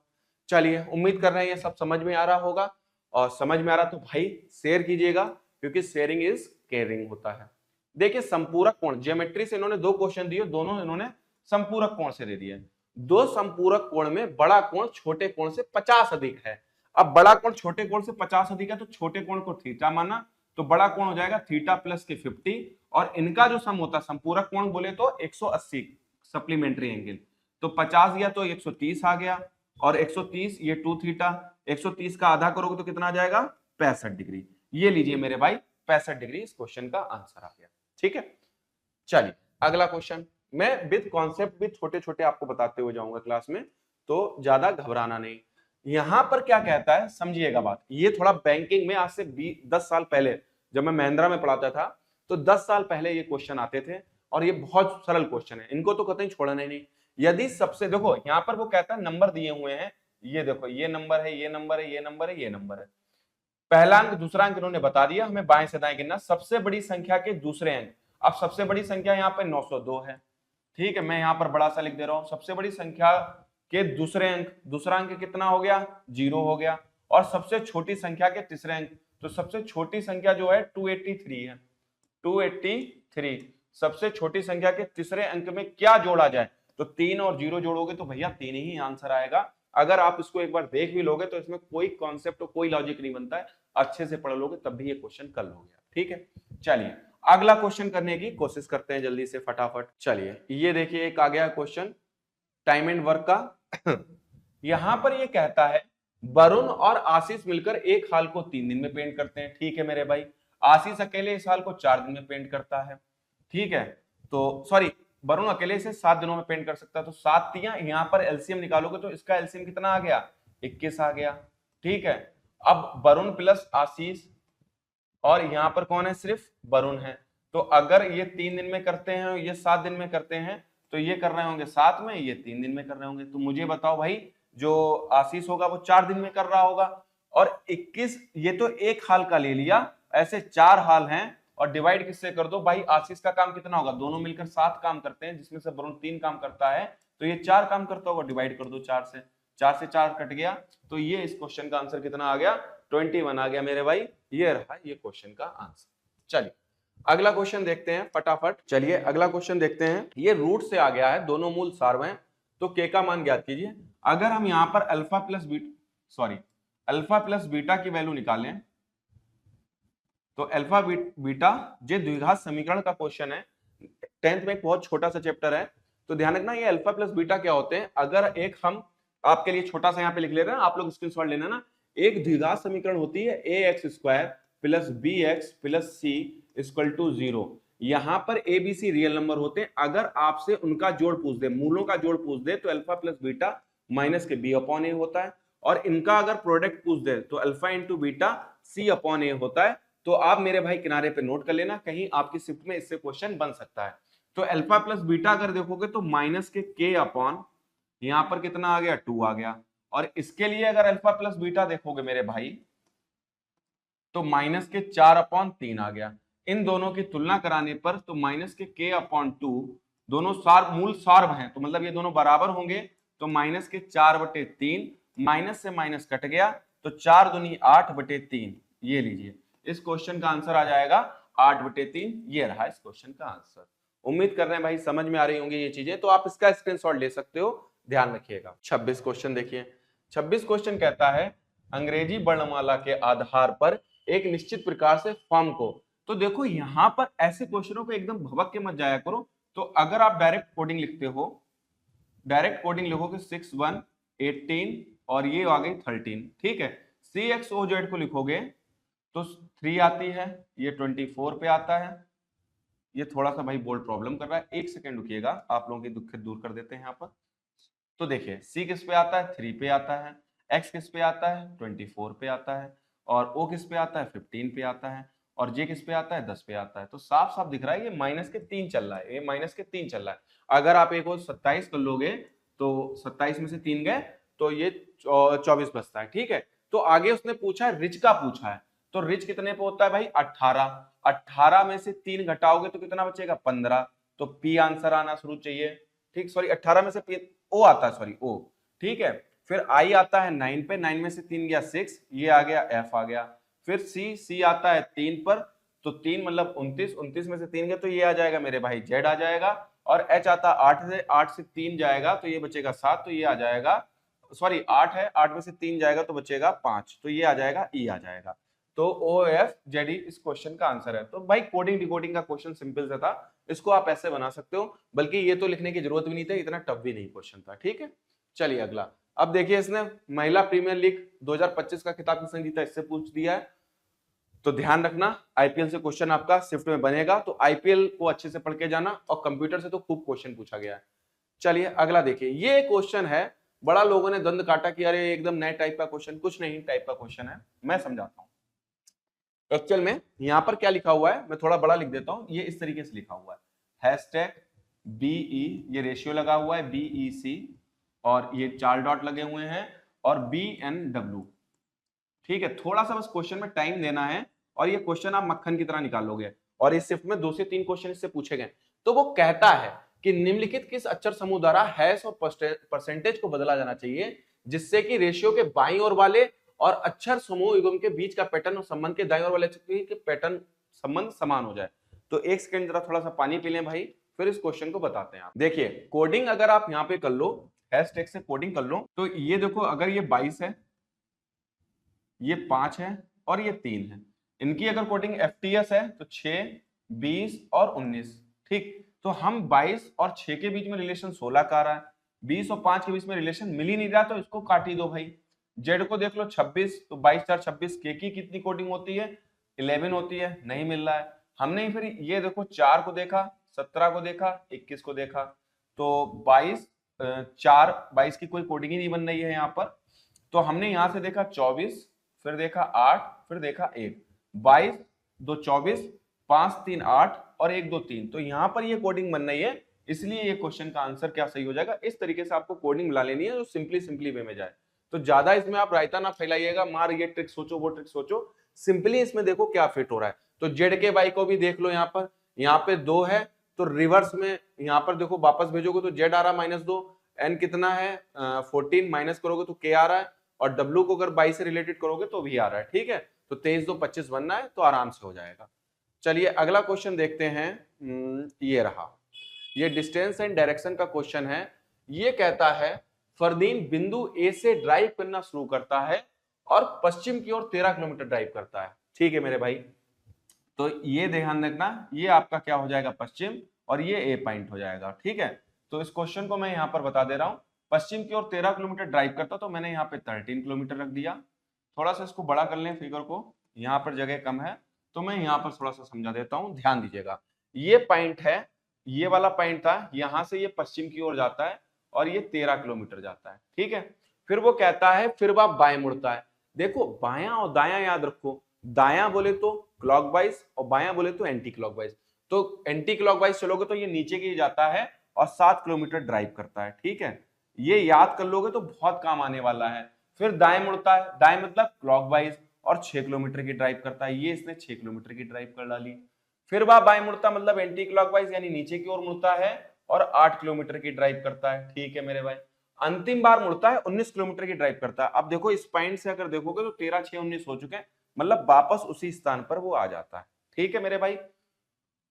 चलिए उम्मीद कर रहे हैं ये सब समझ में आ रहा होगा, और समझ में आ रहा तो भाई शेयर कीजिएगा, क्योंकि शेयरिंग इज केयरिंग होता है। देखिए संपूरक कोण, ज्योमेट्री से इन्होंने 2 क्वेश्चन दिए, दोनों इन्होंने संपूरक कोण से दे दिए। दो संपूरक कोण में बड़ा कोण छोटे कोण से 50 अधिक है। अब बड़ा कोण छोटे कोण से 50 अधिक है तो छोटे कोण को थीटा माना, तो बड़ा कोण हो जाएगा थीटा प्लस के 50, और इनका जो सम होता है संपूरक कोण बोले तो 180 सप्लीमेंट्री एंगल, तो 50 गया तो 130 आ गया, और 130 ये 2 थीटा, 130 का आधा करोगे तो कितना आ जाएगा 65 डिग्री। ये लीजिए मेरे भाई 65 डिग्री इस क्वेश्चन का आंसर आ गया। ठीक है, चलिए अगला क्वेश्चन, मैं विद कॉन्सेप्ट भी छोटे छोटे आपको बताते हुए जाऊंगा क्लास में, तो ज्यादा घबराना नहीं। यहां पर क्या कहता है समझिएगा बात, ये थोड़ा बैंकिंग में आज से 10 साल पहले जब मैं महिंद्रा में पढ़ाता था तो 10 साल पहले ये क्वेश्चन आते थे, और ये बहुत सरल क्वेश्चन है, इनको तो कतई छोड़ना ही नहीं। यदि सबसे देखो यहां पर वो कहता है नंबर दिए हुए हैं, ये देखो ये नंबर है, ये नंबर है, ये नंबर है, ये नंबर है, पहला अंक दूसरा अंक इन्होंने बता दिया, हमें बाएं से दाएं गिनना, सबसे बड़ी संख्या के दूसरे अंक। अब सबसे बड़ी संख्या यहाँ पे 902 है, ठीक है, मैं यहाँ पर बड़ा सा लिख दे रहा हूं, सबसे बड़ी संख्या के दूसरे अंक, दूसरा अंक कितना हो गया 0 हो गया, और सबसे छोटी संख्या के तीसरे अंक, तो सबसे छोटी संख्या जो है 283 है, 283, सबसे छोटी संख्या के तीसरे अंक में क्या जोड़ा जाए, तो 3 और 0 जोड़ोगे तो भैया 3 ही आंसर आएगा। अगर आप इसको एक बार देख भी लोगे तो इसमें कोई कॉन्सेप्ट कोई लॉजिक नहीं बनता है, अच्छे से पढ़ लोगे तब भी ये क्वेश्चन कल हो गया। ठीक है, चलिए अगला क्वेश्चन करने की कोशिश करते हैं जल्दी से फटाफट। चलिए ये देखिए एक आ गया क्वेश्चन टाइम एंड वर्क का। यहां पर ये कहता है वरुण और आशीष मिलकर एक हाल को 3 दिन में पेंट करते हैं। ठीक है मेरे भाई, आशीष अकेले इस हाल को 4 दिन में पेंट करता है। ठीक है, तो सॉरी वरुण अकेले इसे 7 दिनों में पेंट कर सकता है, तो 7 तियां यहां पर एलसीएम निकालोगे तो इसका एलसीएम कितना आ गया 21 आ गया। ठीक है, अब वरुण प्लस आशीष, और यहां पर कौन है सिर्फ वरुण है, तो अगर ये 3 दिन में करते हैं, ये 7 दिन में करते हैं, तो ये कर रहे होंगे 7 में, ये 3 दिन में कर रहे होंगे, तो मुझे बताओ भाई जो आशीष होगा वो 4 दिन में कर रहा होगा, और 21 ये तो एक हाल का ले लिया, ऐसे 4 हाल हैं, और डिवाइड किससे कर दो भाई, आशीष का काम कितना होगा, दोनों मिलकर 7 काम करते हैं जिसमें से वरुण 3 काम करता है, तो ये 4 काम करता होगा, डिवाइड कर दो 4 से, 4 कट गया, तो ये इस क्वेश्चन का आंसर कितना आ गया 21 आ गया मेरे भाई, ये रहा ये क्वेश्चन का आंसर। चलिए अगला क्वेश्चन देखते हैं फटाफट। चलिए अगला क्वेश्चन देखते हैं, ये रूट से आ गया है, दोनों मूल सार्व हैं, तो के का मान ज्ञात कीजिए। अगर हम यहां पर अल्फा प्लस बीटा की वैल्यू निकालें, तो अल्फा बीटा जो द्विघात समीकरण का क्वेश्चन है, 10th में एक बहुत छोटा सा चैप्टर है, तो ध्यान रखना ये अल्फा प्लस बीटा क्या होते हैं। अगर एक हम आपके लिए छोटा सा यहाँ पे लिख ले रहे हैं, आप लोग स्क्रीनशॉट लेना ना, एक द्विघात समीकरण होती है ax² plus bx plus c equal to 0। यहां पर a b c real number होते हैं, अगर आपसे उनका जोड़ पूछ दे, मूलों का जोड़ पूछ दे, तो अल्फा प्लस बीटा माइनस के b अपॉन ए होता है, और इनका अगर प्रोडक्ट पूछ दे तो alpha into beta c upon A होता है। तो आप मेरे भाई किनारे पे नोट कर लेना, कहीं आपकी शिफ्ट में इससे क्वेश्चन बन सकता है। तो अल्फा प्लस बीटा अगर देखोगे तो माइनस के k अपॉन यहां पर कितना आ गया 2 आ गया, और इसके लिए अगर अल्फा प्लस बीटा देखोगे मेरे भाई तो माइनस के 4/3 आ गया। इन दोनों की तुलना कराने पर तो माइनस के k/2 दोनों मूल सार्व हैं, तो मतलब ये दोनों बराबर होंगे, तो माइनस के 4/3, माइनस से माइनस कट गया तो 4 दूनी 8/3, ये लीजिए इस क्वेश्चन का आंसर आ जाएगा 8/3, ये रहा इस क्वेश्चन का आंसर। उम्मीद कर रहे हैं भाई समझ में आ रही होंगी ये चीजें, तो आप इसका स्क्रीनशॉट ले सकते हो, ध्यान रखिएगा। 26 क्वेश्चन देखिए, 26 क्वेश्चन कहता है अंग्रेजी वर्णमाला के आधार पर एक निश्चित प्रकार से फॉर्म को, तो देखो यहां पर ऐसे क्वेश्चनों को एकदम भवक के मत जाया करो, तो अगर आप डायरेक्ट कोडिंग लिखते हो, डायरेक्ट कोडिंग लिखोगे 6 1 18 और ये आ गई 13, ठीक है, CXOZ को लिखोगे तो 3 आती है, ये 24 पे आता है, ये थोड़ा सा भाई बोर्ड प्रॉब्लम कर रहा है, एक सेकेंड रुकिएगा, आप लोगों की दुख दूर कर देते हैं यहाँ पर। तो देखिए C किस पे आता है 3 पे आता है, X किस पे आता है 24 पे आता है, और O किस पे आता है 15 पे आता है, और J किस पे आता है 10 पे आता है। तो साफ साफ दिख रहा है ये माइनस के 3 चल रहा है, ये माइनस के 3 चल रहा है। अगर आप एक और 27 कर लोगे तो 27 में से 3 गए तो ये 24 बचता है, ठीक है। तो आगे उसने पूछा है रिच का पूछा है, तो रिच कितने पे होता है भाई 18, 18 में से 3 घटाओगे तो कितना बचेगा 15, तो P आंसर आना शुरू चाहिए, ठीक, सॉरी 18 में से P O आता है, सॉरी O, ठीक है। फिर आई आता है 9 पे, 9 में से 3 गया 6, ये आ गया एफ आ गया। फिर सी आता है 3 पर, तो 3 मतलब 29, 29 में से 3 गया तो ये आ जाएगा मेरे भाई जेड आ जाएगा। और एच आता 8 से, 8 से 3 जाएगा तो ये बचेगा 7, तो ये आ जाएगा, सॉरी 8 है, 8 में से 3 जाएगा तो बचेगा 5, तो ये आ जाएगा ई आ जाएगा। तो ओ एफ जेड ई इस क्वेश्चन का आंसर है। तो भाई कोडिंग डिकोडिंग का क्वेश्चन सिंपल सा था, इसको आप ऐसे बना सकते हो, बल्कि ये तो लिखने की जरूरत भी नहीं थी, इतना टफ भी नहीं क्वेश्चन था। ठीक है, चलिए अगला। अब देखिए इसने महिला प्रीमियर लीग 2025 का खिताब किसने जीता, इससे पूछ दिया है। तो ध्यान रखना आईपीएल से क्वेश्चन आपका शिफ्ट में बनेगा, तो आईपीएल को अच्छे से पढ़ के जाना, और कंप्यूटर से तो खूब क्वेश्चन पूछा गया है। चलिए अगला देखिए, ये क्वेश्चन है, बड़ा लोगों ने दंड काटा कि अरे एकदम नए टाइप का क्वेश्चन, कुछ नहीं टाइप का क्वेश्चन है, मैं समझाता हूं। एक्चुअल में यहां पर क्या लिखा हुआ है, मैं थोड़ा बड़ा लिख देता हूं, ये इस तरीके से लिखा हुआ है, हैशटैग बीई, ये रेशियो लगा हुआ है बीईसी, और ये 4 डॉट लगे हुए हैं, और BNW। ठीक है, थोड़ा सा बस क्वेश्चन में टाइम देना है, और ये क्वेश्चन आप मक्खन की तरह निकालोगे, और इस शिफ्ट में 2 से 3 क्वेश्चन इससे पूछे गए। तो वो कहता है कि निम्नलिखित किस अक्षर समूह द्वारा हैश और परसेंटेज को बदला जाना चाहिए जिससे कि रेशियो के बाईं ओर वाले और अक्षर समूह युग्म के बीच का पैटर्न और संबंध के दाईं ओर वाले के पैटर्न संबंध समान हो जाए। तो एक सेकंड जरा थोड़ा सा पानी पी लें भाई, फिर इस क्वेश्चन को बताते हैं। आप देखिए कोडिंग अगर आप यहाँ पे कर लो, हैशटैग से कोडिंग कर लो, तो ये देखो अगर ये 22 है, ये 5 है, और ये 3 है, इनकी अगर कोडिंग एफटीएस है तो 6, 20 और 19। ठीक, तो हम 22 और 6 के बीच में रिलेशन 16 का आ रहा है, 20 और 5 के बीच में रिलेशन मिल ही नहीं रहा, तो इसको काट ही दो भाई। जेड को देख लो 26, तो 22 4 26, के की कितनी कोडिंग होती है, 11 होती है, नहीं मिल रहा है। हमने फिर ये देखो 4 को देखा, 17 को देखा, 21 को देखा, तो 22 4 22 की कोई कोडिंग ही नहीं बन रही है यहाँ पर। तो हमने यहां से देखा 24, फिर देखा 8, फिर देखा 1, 22 2 24, 5 3 8 और 1 2 3, तो यहां पर ये कोडिंग बन रही है, इसलिए ये क्वेश्चन का आंसर क्या सही हो जाएगा। इस तरीके से आपको कोडिंग मिला लेनी है जो सिंपली वे में जाए, तो ज्यादा इसमें आप रायता ना फैलाइएगा, मार ये ट्रिक सोचो वो ट्रिक सोचो, सिंपली इसमें देखो क्या फिट हो रहा है। तो जेड के वाई को भी देख लो, यहाँ पे 2 है, तो रिवर्स में यहाँ पर देखो वापस भेजोगे तो जेड आ रहा है -2, एन कितना है 14, माइनस करोगे तो के आ रहा है, और W को अगर 22 से रिलेटेड करोगे तो भी आ रहा है। ठीक है, तो 23 2 25 बनना है, तो आराम से हो जाएगा। चलिए अगला क्वेश्चन देखते हैं, ये रहा, ये डिस्टेंस एंड डायरेक्शन का क्वेश्चन है। ये कहता है फरदीन बिंदु ए से ड्राइव करना शुरू करता है और पश्चिम की ओर 13 किलोमीटर ड्राइव करता है। ठीक है मेरे भाई, तो ये ध्यान रखना, ये आपका क्या हो जाएगा पश्चिम, और ये ए पॉइंट हो जाएगा। ठीक है, तो इस क्वेश्चन को मैं यहाँ पर बता दे रहा हूँ, पश्चिम की ओर 13 किलोमीटर ड्राइव करता, तो मैंने यहाँ पे 13 किलोमीटर रख दिया। थोड़ा सा इसको बड़ा कर लें फिगर को, यहाँ पर जगह कम है, तो मैं यहाँ पर थोड़ा सा समझा देता हूँ, ध्यान दीजिएगा। ये पॉइंट है, ये वाला पॉइंट था, यहाँ से ये पश्चिम की ओर जाता है और ये 13 किलोमीटर जाता है। ठीक है, फिर वो कहता है फिर वह बाएं मुड़ता है। देखो बायां और दायां याद रखो, दायां बोले तो क्लॉकवाइज और बायां बोले तो एंटी क्लॉकवाइज। तो एंटी क्लॉकवाइज चलोगे तो ये नीचे की जाता है और 7 किलोमीटर ड्राइव करता है। ठीक है, ये याद कर लोगे तो बहुत काम आने वाला है। फिर दाएं मुड़ता है, दाएं मतलब क्लॉकवाइज, और 6 किलोमीटर की ड्राइव करता है, ये इसने 6 किलोमीटर की ड्राइव कर डाली। फिर वह बाएं मुड़ता मतलब एंटी क्लॉकवाइज यानी नीचे की ओर मुड़ता है और 8 किलोमीटर की ड्राइव करता है। ठीक है मेरे भाई, अंतिम बार मुड़ता है 19 किलोमीटर की ड्राइव करता है। अब देखो इस पॉइंट से अगर देखोगे तो 13 6 19 हो चुके हैं, मतलब वापस उसी स्थान पर वो आ जाता है। ठीक है मेरे भाई,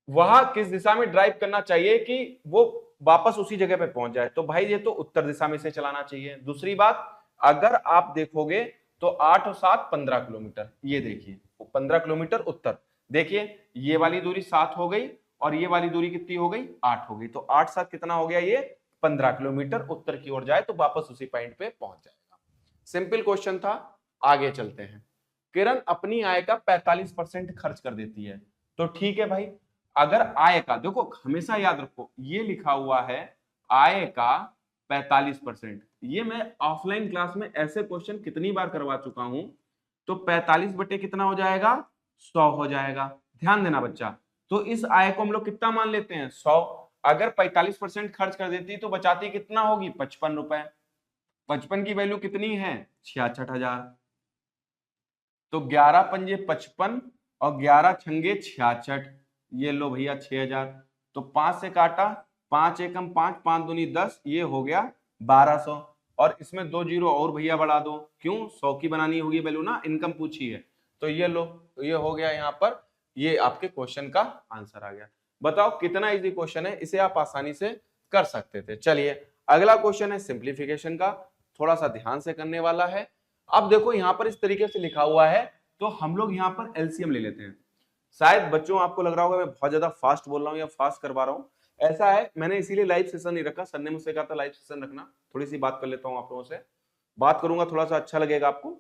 वह किस दिशा में ड्राइव करना चाहिए कि वो वापस उसी जगह पे पहुंच जाए, तो भाई ये तो उत्तर दिशा में से चलाना चाहिए। दूसरी बात, अगर आप देखोगे तो 8 और 7 15 किलोमीटर, ये देखिए 15 किलोमीटर उत्तर, देखिए ये वाली दूरी 7 हो गई और ये वाली दूरी कितनी हो गई 8 हो गई, तो 8 7 कितना हो गया, ये 15 किलोमीटर उत्तर की ओर जाए तो वापस उसी पॉइंट पे पहुंच जाएगा। सिंपल क्वेश्चन था, आगे चलते हैं। किरण अपनी आय का 45% खर्च कर देती है, तो ठीक है भाई, अगर आय का देखो हमेशा याद रखो ये लिखा हुआ है आय का 45%, ये मैं ऑफलाइन क्लास में ऐसे क्वेश्चन कितनी बार करवा चुका हूं, तो 45 बटे कितना हो जाएगा 100 हो जाएगा। ध्यान देना बच्चा, तो इस आय को हम लोग कितना मान लेते हैं 100, अगर 45% खर्च कर देती तो बचाती कितना होगी 55 रुपए, 55 की वैल्यू कितनी है 66,000, तो 11 पंजे 55 और 11 छंगे 66, ये लो भैया 6000, तो 5 से काटा, 5 एकम 5, 5 दूनी 10, ये हो गया 1200। और इसमें 2 जीरो और भैया बढ़ा दो, क्यों 100 की बनानी होगी वैल्यू ना, इनकम पूछी है। तो ये लो, ये हो गया यहाँ पर, ये आपके क्वेश्चन का आंसर आ गया। बताओ कितना इजी क्वेश्चन है, इसे आप आसानी से कर सकते थे। चलिए अगला क्वेश्चन है सिंप्लीफिकेशन का, थोड़ा सा ध्यान से करने वाला है। अब देखो यहाँ पर इस तरीके से लिखा हुआ है, तो हम लोग यहाँ पर एलसीएम ले लेते हैं। शायद बच्चों आपको लग रहा होगा मैं बहुत ज्यादा फास्ट बोल रहा हूँ या फास्ट करवा रहा हूँ, ऐसा है मैंने इसीलिए लाइव सेशन नहीं रखा, सर ने मुझसे कहा था लाइव सेशन रखना, थोड़ी सी बात कर लेता हूँ आप लोगों से, बात करूंगा थोड़ा सा अच्छा लगेगा आपको।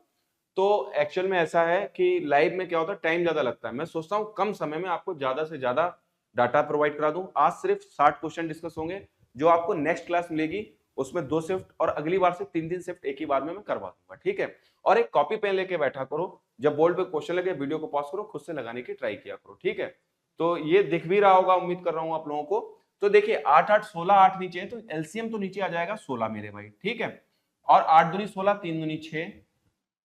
तो एक्चुअल में ऐसा है कि लाइव में क्या होता है, टाइम ज्यादा लगता है, मैं सोचता हूँ कम समय में आपको ज्यादा से ज्यादा डाटा प्रोवाइड करा दूं। आज सिर्फ 60 क्वेश्चन डिस्कस होंगे, जो आपको नेक्स्ट क्लास मिलेगी उसमें 2 शिफ्ट और अगली बार से 3 शिफ्ट एक ही बार में मैं करवा दूंगा, ठीक है। और एक कॉपी पेन लेके बैठा करो, जब बोर्ड पे क्वेश्चन लगे वीडियो को पॉज करो, खुद से लगाने की ट्राई किया करो, ठीक है। तो ये दिख भी रहा होगा, उम्मीद कर रहा हूं आप लोगों को। तो देखिए 8 8 16 8 नीचे है, तो एलसीएम तो नीचे आ जाएगा 16 मेरे भाई, ठीक है। और 8 दूनी 16, 3 दूनी 6,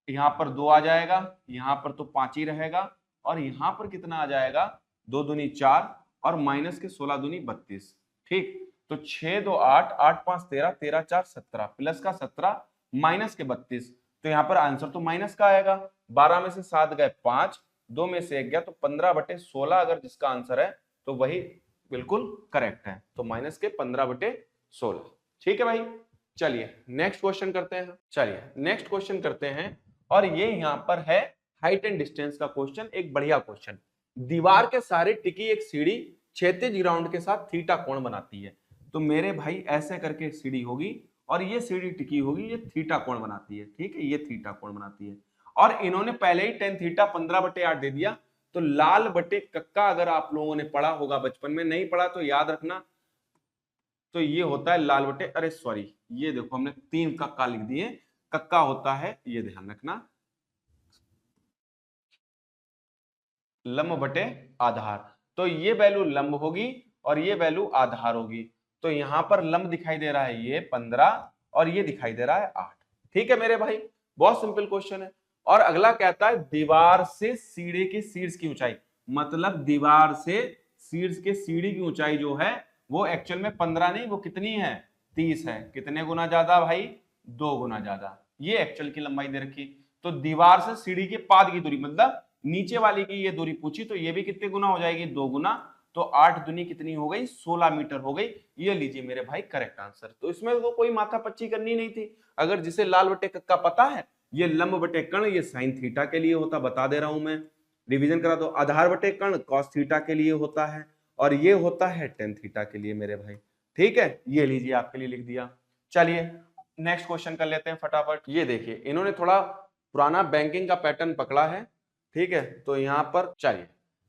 यहाँ पर 2 आ जाएगा, यहाँ पर तो 5 ही रहेगा, और यहाँ पर कितना आ जाएगा 2 दूनी 4 और माइनस के 16 दूनी 32, ठीक। तो 6 2 8, 8 5 13, 13 4 17, प्लस का 17 माइनस के 32, तो यहाँ पर आंसर तो माइनस का आएगा। 12 में से 7 गए 5, 2 में से 1 गया, तो 15/16 अगर जिसका आंसर है तो वही बिल्कुल करेक्ट है, तो माइनस के 15/16, ठीक है भाई। चलिए नेक्स्ट क्वेश्चन करते हैं, चलिए नेक्स्ट क्वेश्चन करते हैं, और ये यहाँ पर है हाइट एंड डिस्टेंस का क्वेश्चन, एक बढ़िया क्वेश्चन। दीवार के सहारे टिकी एक सीढ़ी क्षैतिज ग्राउंड के साथ थीटा कोण बनाती है। तो मेरे भाई ऐसे करके एक सीढ़ी होगी और ये सीढ़ी टिकी होगी, ये थीटा कोण बनाती है, ठीक है, ये थीटा कोण बनाती है। और इन्होंने पहले ही tan थीटा 15/8 दे दिया। तो लाल बटे कक्का अगर आप लोगों ने पढ़ा होगा बचपन में, नहीं पढ़ा तो याद रखना, तो ये होता है लाल बटे, अरे सॉरी ये देखो हमने 3 कक्का लिख दिए, कक्का होता है, ये ध्यान रखना, लंब बटे आधार। तो ये वैल्यू लंब होगी और ये वैल्यू आधार होगी। तो यहां पर लंब दिखाई दे रहा है ये 15 और ये दिखाई दे रहा है 8, ठीक है मेरे भाई, बहुत सिंपल क्वेश्चन है। और अगला कहता है दीवार से सीढ़ी के शीर्ष की ऊंचाई, मतलब दीवार से शीर्ष के सीढ़ी की ऊंचाई जो है वो एक्चुअल में 15 नहीं, वो कितनी है 30 है। कितने गुना ज्यादा भाई, 2 गुना ज्यादा। ये एक्चुअल की लंबाई दे रखी। तो दीवार से सीढ़ी के पाद की दूरी, मतलब नीचे वाली की ये दूरी पूछी, तो ये भी कितने गुना हो जाएगी, 2 गुना। तो 8 दूनी कितनी हो गई, 16 मीटर हो गई। ये लीजिए मेरे भाई करेक्ट आंसर। तो इसमें तो कोई माथा पच्ची करनी नहीं थी। अगर जिसे लाल बटे कक्का पता है, ये लंब बटे कर्ण ये साइन थीटा के लिए होता, बता दे रहा हूं मैं, रिवीजन करा दो। आधार बटे कर्ण कॉस थीटा के लिए होता है, और ये होता है टेन थीटा के लिए मेरे भाई, ठीक है। ये लीजिए आपके लिए लिख दिया। चलिए नेक्स्ट क्वेश्चन कर लेते हैं फटाफट। ये देखिए इन्होंने थोड़ा पुराना बैंकिंग का पैटर्न पकड़ा है, ठीक है। तो यहाँ पर चलिए,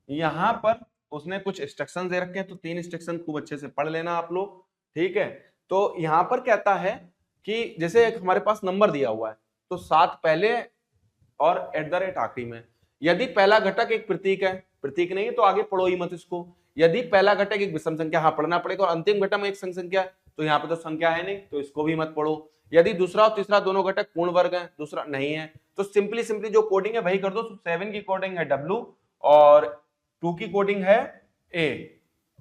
यहाँ पर उसने कुछ इंस्ट्रक्शन दे रखे हैं, तो 3 इंस्ट्रक्शन खूब अच्छे से पढ़ लेना आप लोग, ठीक है। तो यहाँ पर कहता है कि जैसे एक हमारे पास नंबर दिया हुआ है, तो 7 पहले और @ आखिरी में। यदि पहला घटक एक प्रतीक है, प्रतीक नहीं है तो आगे पढ़ो ही मत इसको। यदि पहला घटक एक विषम संख्या, हाँ पढ़ना पड़ेगा, और अंतिम घटक में एक संख्या है, तो यहाँ पे तो संख्या है नहीं, तो इसको भी मत पढ़ो। यदि दूसरा और तीसरा दोनों घटक पूर्ण वर्ग है, दूसरा नहीं है, तो सिंपली जो कोडिंग है वही कर दो। 7 की कोडिंग है W और 2 की कोडिंग है A,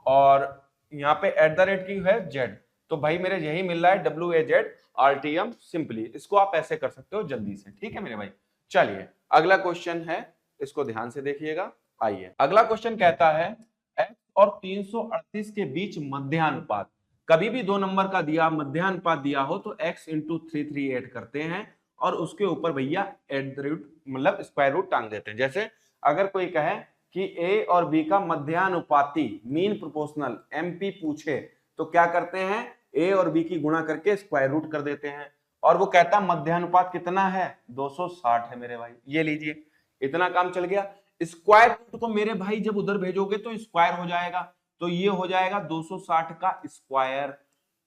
और यहाँ पे @ की है Z। तो भाई मेरे यही मिल रहा है WAZ RTM, सिंपली इसको आप ऐसे कर सकते हो जल्दी से, ठीक है मेरे भाई। चलिए अगला क्वेश्चन है, इसको ध्यान से देखिएगा। आइए अगला क्वेश्चन कहता है x और 338 के बीच मध्यानुपात। कभी भी 2 नंबर का दिया मध्यानुपात दिया हो तो x इंटू 338 करते हैं, और उसके ऊपर भैया मतलब स्क्वायर रूट टांग देते हैं। जैसे अगर कोई कहे कि a और b का मध्यानुपाती मीन प्रोपोर्शनल MP पूछे, तो क्या करते हैं, a और b की गुणा करके स्क्वायर रूट कर देते हैं। और वो कहता मध्यानुपात कितना है, 260 है मेरे भाई। ये लीजिए इतना काम चल गया। स्क्वायर रूट को मेरे भाई जब उधर भेजोगे तो स्क्वायर हो जाएगा, तो ये हो जाएगा 260 का स्क्वायर,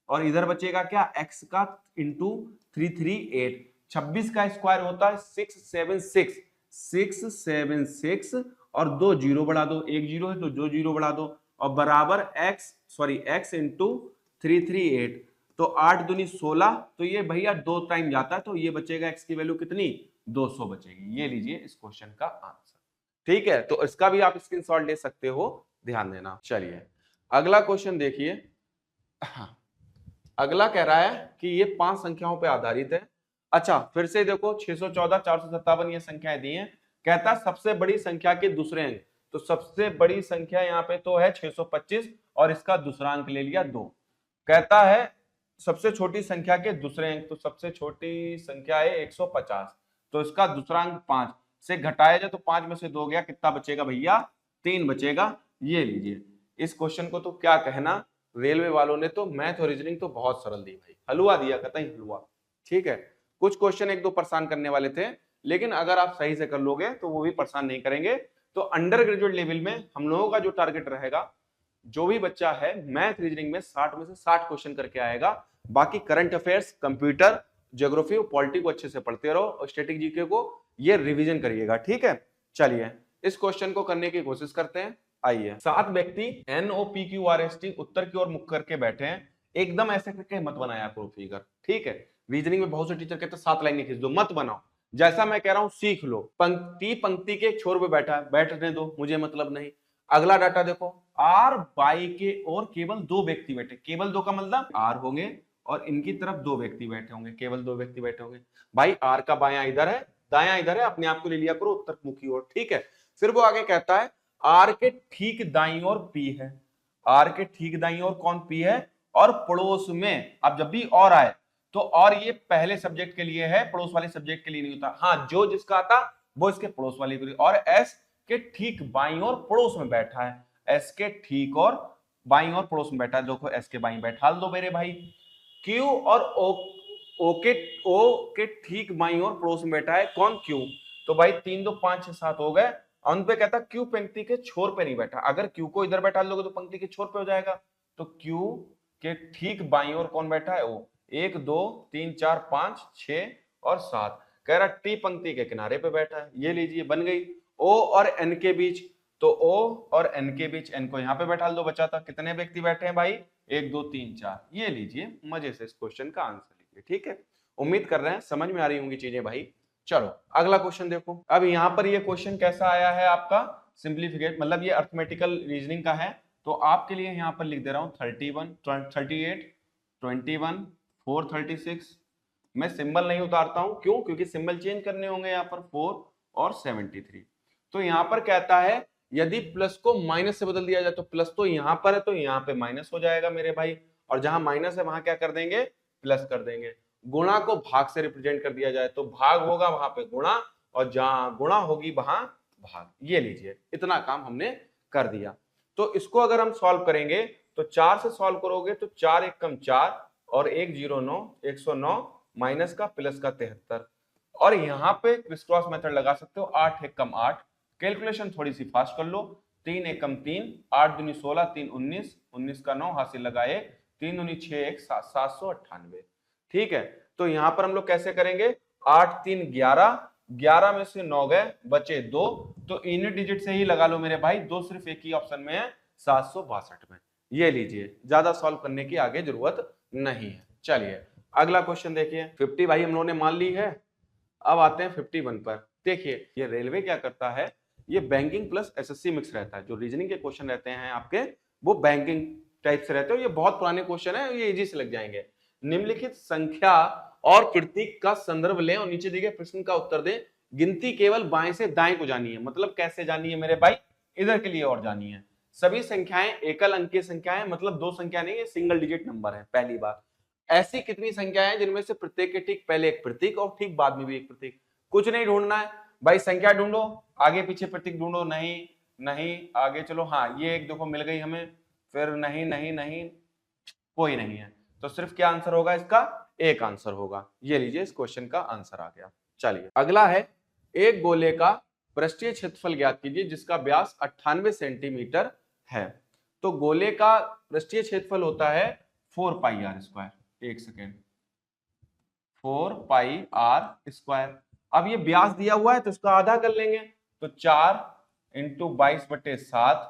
और इधर बचेगा क्या, x का इंटू 338। 26 का स्क्वायर होता है 676, 676, और 2 जीरो बढ़ा दो, 1 जीरो है तो 2 जीरो बढ़ा दो, और बराबर x इंटू 338। तो 8 दूनी 16, तो ये भैया 2 टाइम जाता है, तो ये बचेगा x की वैल्यू कितनी, 200 बचेगी। ये लीजिए इस क्वेश्चन का आंसर, ठीक है। तो इसका भी आप स्क्रीनशॉट ले सकते हो, ध्यान देना। चलिए अगला क्वेश्चन देखिए। हाँ, अगला कह रहा है कि ये 5 संख्याओं पे आधारित है। अच्छा, फिर से देखो 614, 457 ये संख्याएं दी हैं। कहता सबसे बड़ी संख्या के दूसरे अंक, तो सबसे बड़ी संख्या यहाँ पे तो है 625 और इसका दूसरा अंक ले लिया 2। कहता है सबसे छोटी संख्या के दूसरे अंक, तो सबसे छोटी संख्या है 150, तो इसका दूसरा अंक 5 से घटाया जाए तो 5 में से 2 गया, कितना बचेगा भैया? 3 बचेगा। ये लीजिए, इस क्वेश्चन को तो क्या कहना, रेलवे वालों ने तो मैथ और रीजनिंग तो बहुत सरल दी भाई, हलवा दिया, कतई हलवा। ठीक है, कुछ क्वेश्चन एक दो परेशान करने वाले थे, लेकिन अगर आप सही से कर लोगे तो वो भी परेशान नहीं करेंगे। तो अंडर ग्रेजुएट लेवल में हम लोगों का जो टारगेट रहेगा, जो भी बच्चा है मैथ रीजनिंग में 60 में से 60 क्वेश्चन करके आएगा। बाकी करंट अफेयर्स, कंप्यूटर, ज्योग्राफी और पॉलिटी को अच्छे से पढ़ते रहो और स्टैटिक जीके को ये रिवीजन करिएगा। ठीक है, चलिए इस क्वेश्चन को करने की कोशिश करते हैं। आइए, 7 व्यक्ति NOPQRST उत्तर की ओर मुख करके बैठे हैं। एकदम ऐसे करके मत बनाया करो फिगर। ठीक है, रीजनिंग में बहुत से टीचर कहते हैं 7 लाइनें खींच दो, मत बनाओ। जैसा मैं कह रहा हूं सीख लो। पंक्ति के एक छोर पे बैठा है, बैठने दो, मुझे मतलब नहीं। अगला डाटा देखो, आर बाई के और केवल 2 व्यक्ति बैठे। केवल 2 का मतलब आर होंगे और इनकी तरफ 2 व्यक्ति बैठे होंगे, केवल 2 व्यक्ति बैठे होंगे। भाई आर का बायां इधर है, दायां इधर है, अपने आप को ले लिया करो उत्तर मुखी ओर। ठीक है, फिर वो आगे कहता है आर के ठीक दाईं ओर पी है। आर के ठीक दाईं ओर कौन? पी है। और पड़ोस में, अब जब भी और आए तो और ये पहले सब्जेक्ट के लिए है, पड़ोस वाले सब्जेक्ट के लिए नहीं होता। हाँ, जो जिसका आता वो इसके पड़ोस वाले के लिए। और एस के ठीक बाईं ओर पड़ोस में बैठा है। एस के ठीक और बाईं ओर पड़ोस में बैठा है। देखो एस के बाईं बैठा दो मेरे भाई। क्यू और ओ के ठीक बाईं ओर पड़ोस में बैठा है कौन? क्यू। तो भाई 3 2 5 6 7 हो गए। अंत पे कहता क्यू पंक्ति के छोर पे नहीं बैठा। अगर क्यू को इधर बैठा लोगे तो पंक्ति के छोर पे हो जाएगा। तो क्यू के ठीक बाईं ओर कौन बैठा है? ओ। 1 2 3 4 5 6 और 7। कह रहा टी पंक्ति के किनारे पे बैठा है। ये लीजिए, बन गई। ओ और एन के बीच, तो ओ और एन के बीच, एन को यहां पे बैठा दो, बचा था। कितने व्यक्ति बैठे हैं भाई? 1 2 3 4। ये लीजिए, मजे से इस क्वेश्चन का आंसर लीजिए। ठीक है, उम्मीद कर रहे हैं समझ में आ रही होंगी चीजें भाई। चलो अगला क्वेश्चन देखो। अब यहां पर ये क्वेश्चन कैसा आया है आपका? सिंप्लीफिकेट, मतलब ये अर्थमेटिकल रीजनिंग का है। तो आपके लिए यहां पर लिख दे रहा हूं 31 38 21 436। मैं सिंबल नहीं उतारता हूं, क्यों? क्योंकि सिंबल चेंज करने होंगे यहाँ पर 4 और 73। तो यहां पर कहता है यदि प्लस को माइनस से बदल दिया जाए, तो प्लस तो यहां पर है तो यहां पे माइनस हो जाएगा मेरे भाई, और जहां माइनस है वहां क्या कर देंगे? प्लस कर देंगे। गुणा को भाग से रिप्रेजेंट कर दिया जाए तो भाग होगा वहां पे गुणा, और जहां गुणा होगी वहां भाग। ये लीजिए, इतना काम हमने कर दिया। तो इसको अगर हम सॉल्व करेंगे तो 4 से सॉल्व करोगे तो 4 1 कम 4 और 109 109 माइनस का प्लस का 73। और यहाँ पे क्रिस क्रॉस मेथड लगा सकते हो, 8 1 कम 8। कैलकुलेशन थोड़ी सी फास्ट कर लो। 3 1 कम 3, 8 दूनी 16, 3 19, 19 का 9 हासिल लगाए, 3 दूनी 6 1 798। ठीक है, तो यहां पर हम लोग कैसे करेंगे? 8 3 11, 11 में से 9 गए, बचे 2, तो यूनिट डिजिट से ही लगा लो मेरे भाई। 2 सिर्फ एक ही ऑप्शन में है, 762 में। ये लीजिए, ज्यादा सॉल्व करने की आगे जरूरत नहीं है। चलिए अगला क्वेश्चन देखिए। 50 भाई हम लोगों ने मान ली है। अब आते हैं 51 पर। देखिए ये रेलवे क्या करता है, ये बैंकिंग प्लस एसएससी मिक्स रहता है। जो रीजनिंग के क्वेश्चन रहते हैं आपके, वो बैंकिंग टाइप से रहते हैं। ये बहुत पुराने क्वेश्चन है, ये इजी से लग जाएंगे। निम्नलिखित संख्या और प्रतीक का संदर्भ लें और नीचे दिए गए प्रश्न का उत्तर दें। गिनती केवल बाएं से दाएं को जानी है। मतलब कैसे जानी है मेरे भाई? इधर के लिए और जानी है। सभी संख्याएं एकल अंक की संख्याएं, मतलब 2 संख्या नहीं है, सिंगल डिजिट नंबर है। पहली बात, ऐसी कितनी संख्याएं जिनमें से प्रत्येक के ठीक पहले एक प्रतीक और ठीक बाद में भी एक प्रतीक। कुछ नहीं ढूंढना है भाई, संख्या ढूंढो, आगे पीछे प्रतीक ढूंढो। नहीं नहीं, आगे चलो। हाँ, ये एक देखो मिल गई हमें। फिर नहीं नहीं नहीं, कोई नहीं है। तो सिर्फ क्या आंसर होगा इसका? एक आंसर होगा। ये लीजिए, इस क्वेश्चन का आंसर आ गया। चलिए अगला है, एक गोले का पृष्ठीय क्षेत्रफल ज्ञात कीजिए जिसका व्यास 98 सेंटीमीटर है। तो गोले का पृष्ठीय क्षेत्रफल होता है 4 पाई आर स्क्वायर। एक सेकेंड, 4 पाई आर स्क्वायर। अब ये व्यास दिया हुआ है तो इसका आधा कर लेंगे, तो 4 इंटू 22/7।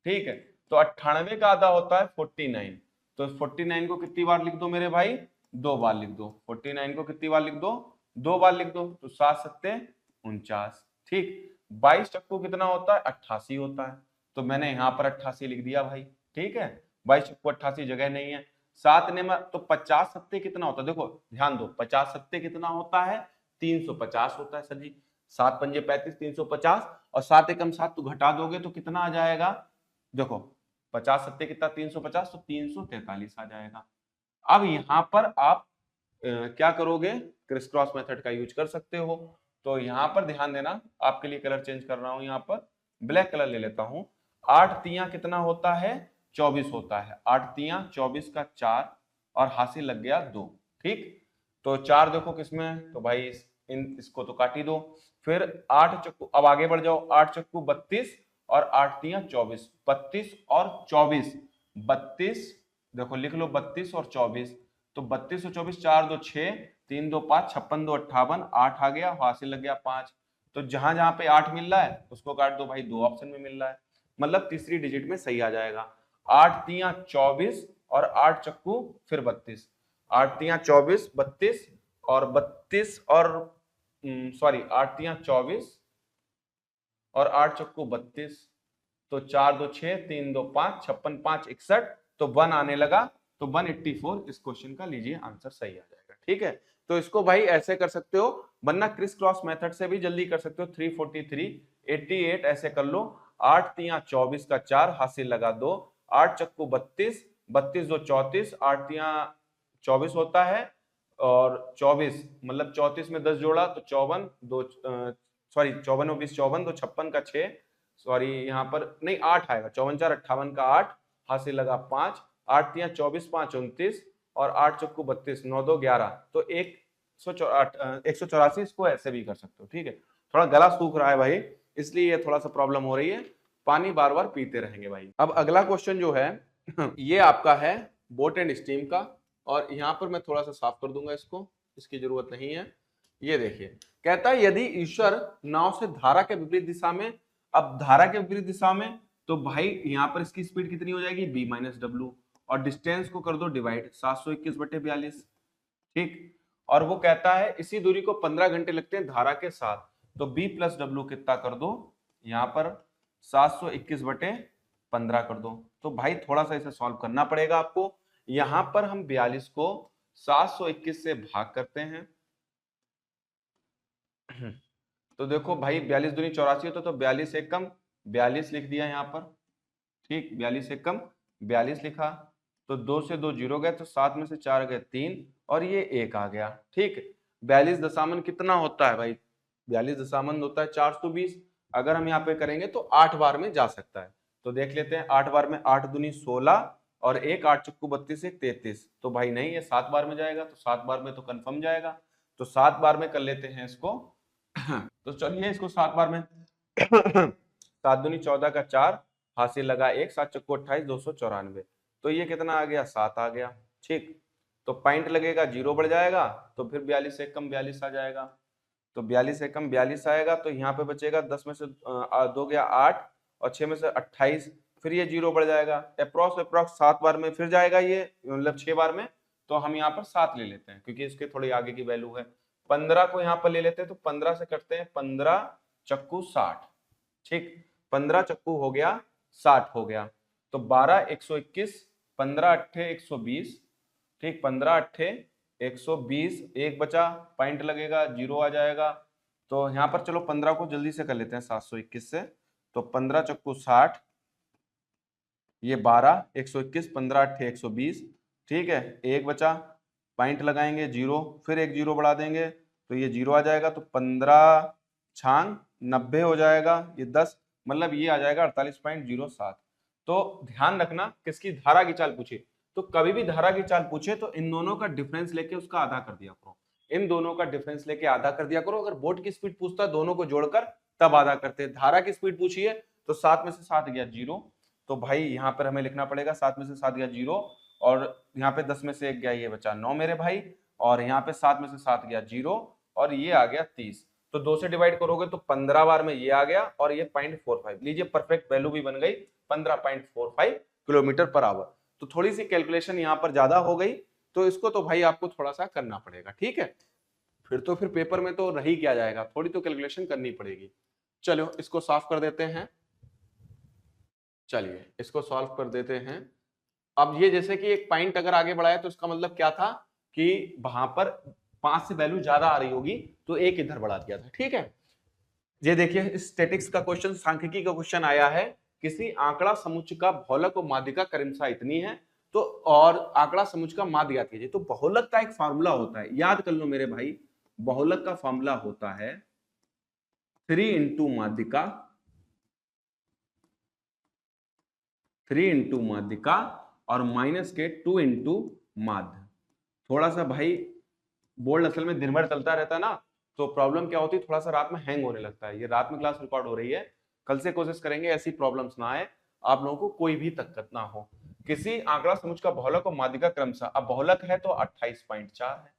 ठीक है, तो 98 का आधा होता है 49। तो 49 को कितनी बार लिख दो मेरे भाई? 2 बार लिख दो। 49 को कितनी बार लिख दो? 2 बार लिख दो। तो 7 7 49। ठीक, 22 चक्कू कितना होता है? 88 होता है। तो मैंने यहां पर 88 लिख दिया भाई। ठीक है, 22 चक्कू 88 जगह नहीं है। 7 ने तो 50 सत्ते कितना होता है, देखो ध्यान दो, 50 सत्ते कितना होता है, 350 होता है सर जी। 7 पंजे 35, 350, और 7 एकम 7 तो घटा दोगे तो कितना आ जाएगा, देखो 50 सत्ते कितना 350, तो 343 आ जाएगा। अब यहां पर आप क्या करोगे, क्रिस क्रॉस मेथड का यूज कर सकते हो। तो यहां पर ध्यान देना, आपके लिए कलर चेंज कर रहा हूं, यहां पर ब्लैक कलर ले लेता हूं। 8 तियां कितना होता है, 24 होता है। 8 तियां 24 का 4, और हासिल लग गया 2। ठीक, तो 4 देखो किसमें है, तो भाई इसको तो काट ही दो। फिर 8 चक्कू, अब आगे बढ़ जाओ, 8 चक्कू 32, और 8 तियां 24, 32 और 24, 32, देखो लिख लो 32 और 24, तो 32 और 24, 4 2 6, 3 2 5, 56 2 58, 8 आ गया, हासिल लग गया 5। तो जहां जहां पे 8 मिल रहा है उसको काट दो भाई, 2 ऑप्शन में मिल रहा है, मतलब तीसरी डिजिट में सही आ जाएगा। 8 तियां 24, और 8 चक्कू फिर 32, 8 तियां 24, 32 और 32 और सॉरी 8 तियां 24 और 8 चक्कू 32, तो 4 2 6, 3 2 5, 56 5 61, तो 1 आने लगा, तो 184 इस क्वेश्चन का लीजिए आंसर सही आ जाएगा। ठीक है, तो इसको भाई ऐसे कर सकते हो, वरना क्रिस क्रॉस मेथड से भी जल्दी कर सकते हो। 343 88 ऐसे कर लो। 8 तियां 24 का 4, हासिल लगा 2, 8 चक्कू 32, 32 2 34, 8 तियां 24 होता है, और 24 मतलब 34 में 10 जोड़ा तो 54, 2 सॉरी 54 और 20 54, तो 56 का 6, सॉरी यहाँ पर नहीं 8 आएगा, 54 4 58 का 8, हासिल लगा 5, 8 तियां 24 5 29, और 8 चक्कू 32, 9 2 11, तो 184 इसको ऐसे भी कर सकते हो। ठीक है, थोड़ा गला सूख रहा है भाई, इसलिए ये थोड़ा सा प्रॉब्लम हो रही है, पानी बार बार पीते रहेंगे भाई। अब अगला क्वेश्चन जो है ये आपका है बोट एंड स्टीम का, और यहाँ पर मैं थोड़ा सा साफ कर दूंगा इसको, इसकी जरूरत नहीं है। ये देखिए, कहता है यदि ईश्वर नाव से धारा के विपरीत दिशा में, अब धारा के विपरीत दिशा में तो भाई यहाँ पर इसकी स्पीड कितनी हो जाएगी, b माइनस डब्ल्यू, और डिस्टेंस को कर दो डिवाइड, 721/42। ठीक, और वो कहता है इसी दूरी को 15 घंटे लगते हैं धारा के साथ, तो b प्लस डब्ल्यू कितना कर दो, यहाँ पर 721/15 कर दो। तो भाई थोड़ा सा इसे सॉल्व करना पड़ेगा आपको। यहां पर हम 42 को 721 से भाग करते हैं, तो देखो भाई 42 दूनी 84 होता, तो 42 एक कम 42 लिख दिया यहाँ पर। ठीक, 42 एक कम 42 लिखा, तो 2 से 2 जीरो गए, तो 7 में से 4 गए 3, और ये 1 आ गया। ठीक, 42 दशामन कितना होता है भाई, 42 दशामन होता है 420। अगर हम यहाँ पे करेंगे तो 8 बार में जा सकता है, तो देख लेते हैं 8 बार में, 8 दूनी 16, और 1 8 चक्कू 32 1 33, तो भाई नहीं ये 7 बार में जाएगा, तो 7 बार में तो कंफर्म जाएगा, तो 7 बार में कर लेते हैं इसको। तो चलिए इसको 7 बार में 7 दूनी 14 का 4, हासिल लगा 1, 7 चक्कू 28, 294, तो ये कितना आ गया, 7 आ गया। ठीक, तो पॉइंट लगेगा, जीरो बढ़ जाएगा, तो फिर 42 से कम 42 आ जाएगा, तो 42 से कम 42 आएगा, तो यहाँ पे बचेगा 10 में से 2 गया 8, और 6 में से 28, फिर ये जीरो बढ़ जाएगा, अप्रॉक्स 7 बार में फिर जाएगा ये, मतलब 6 बार में, तो हम यहाँ पर 7 ले लेते हैं क्योंकि इसके थोड़ी आगे की वैल्यू है। 15 को यहाँ पर ले लेते हैं, तो 15 से करते हैं, 15 चक्कू 60। ठीक, 15 चक्कू हो गया 60 हो गया, तो 12 121, 15 अट्ठे 120। ठीक, 15 अट्ठे 120, एक बचा, पॉइंट लगेगा, जीरो आ जाएगा, तो यहाँ पर चलो 15 को जल्दी से कर लेते हैं 721 से, तो 15 चक्कू 60, ये 12 121, 15 अट्ठे 120। ठीक है, एक बचा, पॉइंट लगाएंगे, जीरो, फिर एक जीरो बढ़ा देंगे, तो ये जीरो आ जाएगा, तो 15 छांग 90 हो जाएगा, ये 10, मतलब ये आ जाएगा 48.07। तो ध्यान रखना किसकी धारा की चाल पूछे, तो कभी भी धारा की चाल पूछे तो इन दोनों का डिफरेंस लेके उसका आधा कर दिया करो, इन दोनों का डिफरेंस लेके आधा कर दिया करो। अगर बोट की स्पीड पूछता है दोनों को जोड़कर तब आधा करते हैं। धारा की स्पीड पूछी है तो 7 में से 7 गया जीरो, तो भाई यहाँ पर हमें लिखना पड़ेगा 7 में से 7 गया जीरो, और यहाँ पे 10 में से 1 गया, ये बचा 9 मेरे भाई, और यहाँ पे 7 में से 7 गया जीरो, और ये आ गया 30, तो 2 से डिवाइड करोगे तो 15 बार में ये आ गया, और ये 0.45, लीजिए परफेक्ट वैल्यू भी बन गई 15.45 किलोमीटर पर आवर। तो थोड़ी सी कैलकुलेशन यहाँ पर ज्यादा हो गई, तो इसको तो भाई आपको थोड़ा सा करना पड़ेगा। ठीक है, फिर पेपर में तो रही क्या जाएगा, थोड़ी तो कैलकुलेशन करनी पड़ेगी। चलो इसको साफ कर देते हैं, चलिए इसको सॉल्व कर देते हैं। अब ये जैसे कि एक पॉइंट अगर आगे बढ़ाया तो इसका मतलब क्या था कि वहां पर 5 से वैल्यू ज्यादा आ रही होगी तो एक इधर बढ़ा दिया था। ठीक है, ये देखिए स्टैटिक्स का क्वेश्चन, सांख्यिकी का क्वेश्चन आया है, किसी आंकड़ा समुच्चय का बहुलक और माध्यिका क्रमशः इतनी है, तो और आंकड़ा समुच्चय का माध्य ज्ञात कीजिए। तो बहुलक का एक फार्मूला होता है, याद कर लो मेरे भाई, बहुलक का फार्मूला होता है 3 इंटू माध्यिका, 3 इंटू माध्यिका और माइनस के 2 इंटू माध्य। थोड़ा सा भाई बोर्ड असल में दिन भर चलता रहता है ना, तो प्रॉब्लम क्या होती है, थोड़ा सा रात में हैंग होने लगता है। ये रात में क्लास रिकॉर्ड हो रही है, कल से कोशिश करेंगे ऐसी प्रॉब्लम्स ना आए, आप लोगों को कोई भी दिक्कत ना हो। किसी आंकड़ा समुच्चय का बहुलक और माध्यिका क्रमशः, अब बहुलक है तो 28.4 है,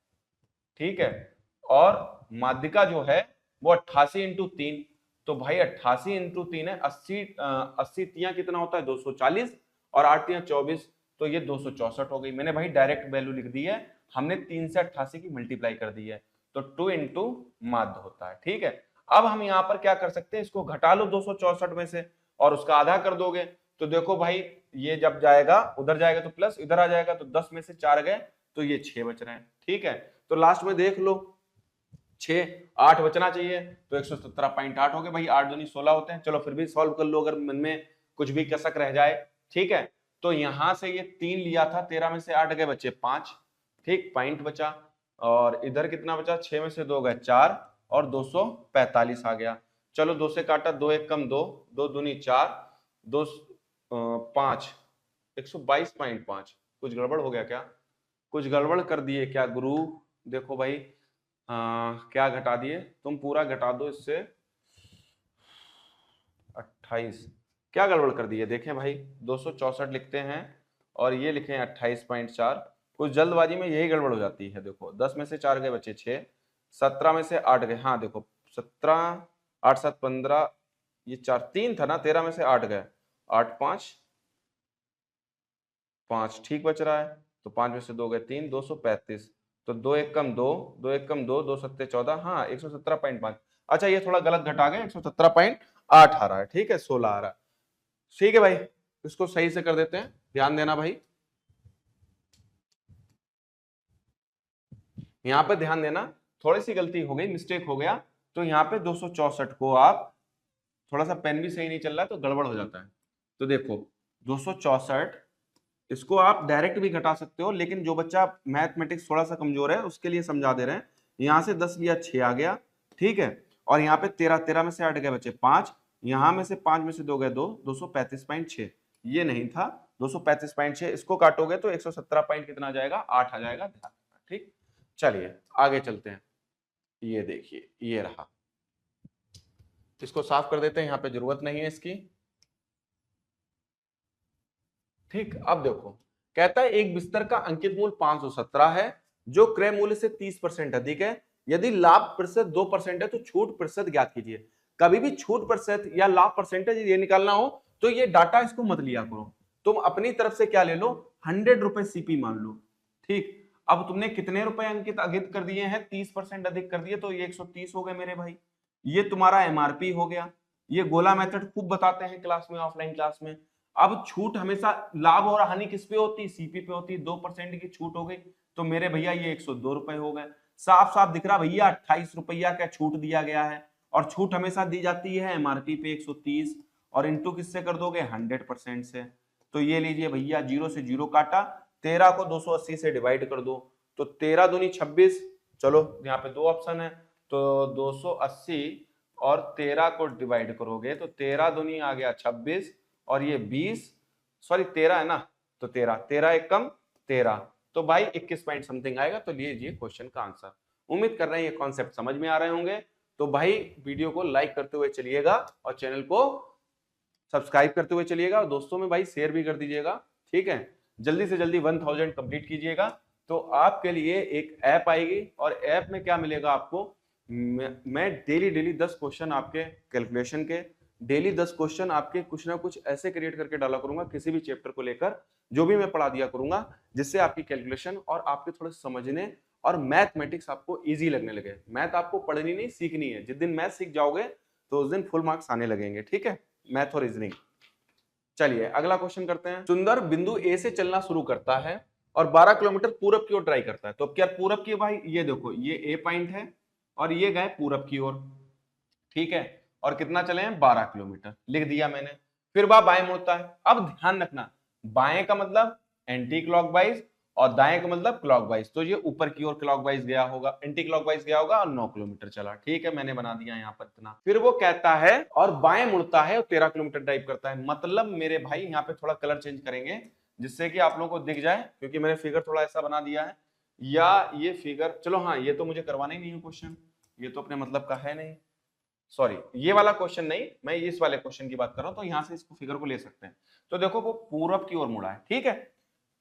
ठीक है, और माध्यिका जो है वो 88 इंटू 3, तो भाई 88 इंटू 3 है 80 तियां कितना होता है 240 और 8 तियां 24, तो ये 264 हो गई। मैंने भाई डायरेक्ट वैल्यू लिख दी है, हमने 3 से 88 की मल्टीप्लाई कर दी है, तो 2 इंटू माध्य होता है। ठीक है, अब हम यहां पर क्या कर सकते हैं, इसको घटा लो 264 में से और उसका आधा कर दोगे, तो देखो भाई ये जब जाएगा उधर जाएगा तो प्लस, इधर आ जाएगा तो 10 में से 4 गए तो ये 6 बच रहे हैं। ठीक है, तो लास्ट में देख लो 6, 8 बचना चाहिए, तो 117.8 हो गए भाई, 8 दूनी 16 होते हैं। चलो फिर भी सॉल्व कर लो अगर मन में कुछ भी कसक रह जाए। ठीक है, तो यहां से ये 3 लिया था, 13 में से 8 गए बचे 5, ठीक, पॉइंट बचा, और इधर कितना बचा, 6 में से 2 गए 4 और 245 आ गया। चलो 2 से काटा, 2 एक कम 2, 2 दूनी 4, 2 5, 122.5। कुछ गड़बड़ हो गया क्या, कुछ गड़बड़ कर दिए क्या गुरु? देखो भाई क्या घटा दिए, तुम पूरा घटा दो इससे 28, क्या गड़बड़ कर दिए देखें भाई, 264 लिखते हैं और ये लिखें 28.4, कुछ जल्दबाजी में यही गड़बड़ हो जाती है। देखो 10 में से 4 गए बचे 6, 17 में से 8 गए, हाँ देखो 17, 8 7 15, ये 4 3 था ना, 13 में से 8 गए, 8 5 5 ठीक बच रहा है, तो 5 में से 2 गए 3, 235, तो 2 एक कम 2, 2 एक कम 2, 2 सत्ते 14, हाँ 117.5। अच्छा ये थोड़ा गलत घटा गए, 117.8 आ रहा है, ठीक है 16 आ रहा है। ठीक है भाई, इसको सही से कर देते हैं, ध्यान देना भाई, यहां पे ध्यान देना, थोड़ी सी गलती हो गई, मिस्टेक हो गया, तो यहाँ पे 264 को आप, थोड़ा सा पेन भी सही नहीं चल रहा है तो गड़बड़ हो जाता है, तो देखो 264, इसको आप डायरेक्ट भी घटा सकते हो, लेकिन जो बच्चा मैथमेटिक्स थोड़ा सा कमजोर है उसके लिए समझा दे रहे हैं। यहां से 10 लिया 6 आ गया, ठीक है, और यहाँ पे 13, 13 में से 8 गए बचे 5, यहां में से 5 में से 2 गए 2, 235.6, ये नहीं था 235.6, इसको काटोगे तो 117 पॉइंट कितना आ जाएगा, 8 आ जाएगा, ध्यान रखना। ठीक, चलिए आगे चलते हैं, ये देखिए ये रहा, इसको साफ कर देते हैं, यहाँ पे जरूरत नहीं है इसकी। ठीक, अब देखो कहता है एक बिस्तर का अंकित मूल्य 517 है जो क्रय मूल्य से 30% अधिक है, यदि लाभ प्रतिशत 2% है तो छूट प्रतिशत ज्ञात कीजिए। कभी भी छूट प्रतिशत या लाभ परसेंटेज ये निकालना हो तो ये डाटा इसको मत लिया करो, तुम अपनी तरफ से क्या ले लो, 100 रुपए सीपी मान लो। ठीक, अब तुमने कितने रुपए अंकित अधिक कर दिए हैं, 30% अधिक कर दिए, तो ये 130 हो गए मेरे भाई, ये तुम्हारा एमआरपी हो गया। ये गोला मेथड खूब बताते हैं क्लास में, ऑफलाइन क्लास में। अब छूट हमेशा लाभ और हानि किस पे होती है, सीपी पे होती है, 2% की छूट हो गई, तो मेरे भैया ये 102 रुपए हो गए। साफ साफ दिख रहा भैया 28 रुपया का छूट दिया गया है, और छूट हमेशा दी जाती है एमआरपी पे 130, और इंटू किससे कर दोगे, 100% से। तो ये लीजिए भैया, 0 से 0 काटा, 13 को 280 से डिवाइड कर दो, तो 13 दूनी 26, चलो यहाँ पे 2 ऑप्शन है, तो 280 और 13 को डिवाइड करोगे तो 13 दूनी आ गया 26 और ये 20, सॉरी 13 है ना, तो 13, 13 एक कम 13, तो भाई 21 पॉइंट समथिंग आएगा। तो लीजिए क्वेश्चन का आंसर। उम्मीद कर रहे हैं ये कॉन्सेप्ट समझ में आ रहे होंगे, तो भाई वीडियो को लाइक करते हुए चलिएगा और चैनल को सब्सक्राइब करते हुए चलिएगा, और दोस्तों में भाई शेयर भी कर दीजिएगा। ठीक है, जल्दी से जल्दी 1000 कंप्लीट कीजिएगा, तो आपके लिए एक ऐप आएगी, और ऐप में क्या मिलेगा आपको, मैं डेली 10 क्वेश्चन आपके कैलकुलेशन के, डेली 10 क्वेश्चन आपके कुछ ना कुछ ऐसे क्रिएट करके डाला करूंगा किसी भी चैप्टर को लेकर, जो भी मैं पढ़ा दिया करूंगा, जिससे आपकी कैलकुलेशन और आपके थोड़े समझने और मैथमेटिक्स आपको इजी लगने लगे। मैथ आपको पढ़नी नहीं सीखनी है, जिस दिन मैथ सीख जाओगे तो उस दिन फुल मार्क्स आने लगेंगे। ठीक है, मैथ और रीजनिंग। चलिए अगला क्वेश्चन करते हैं। सुंदर बिंदु ए से चलना शुरू करता है और 12 किलोमीटर पूरब की ओर ट्राई करता है। तो अब क्या पूरब की भाई, ये देखो ये ए पॉइंट है और ये गए पूरब की ओर, ठीक है, और कितना चले हैं 12 किलोमीटर, लिख दिया मैंने। फिर वह बाएं मुड़ता है। अब ध्यान रखना, बाएं का मतलब एंटी क्लॉकवाइज और दाएं का मतलब क्लॉकवाइज, तो ये ऊपर की ओर क्लॉकवाइज गया होगा, एंटी क्लॉकवाइज गया होगा और 9 किलोमीटर चला, ठीक है, मैंने बना दिया यहाँ पर इतना। फिर वो कहता है और बाएं मुड़ता है और 13 किलोमीटर ड्राइव करता है। मतलब मेरे भाई यहाँ पे थोड़ा कलर चेंज करेंगे जिससे कि आप लोगों को दिख जाए, क्योंकि मैंने फिगर थोड़ा ऐसा बना दिया है, या ये फिगर, चलो हाँ ये तो मुझे करवाना ही नहीं है क्वेश्चन, ये तो अपने मतलब का है नहीं, सॉरी ये वाला क्वेश्चन नहीं, मैं इस वाले क्वेश्चन की बात कर रहा हूं, तो यहां से इसको फिगर को ले सकते हैं। तो देखो वो पूरब की ओर मुड़ा है, ठीक है,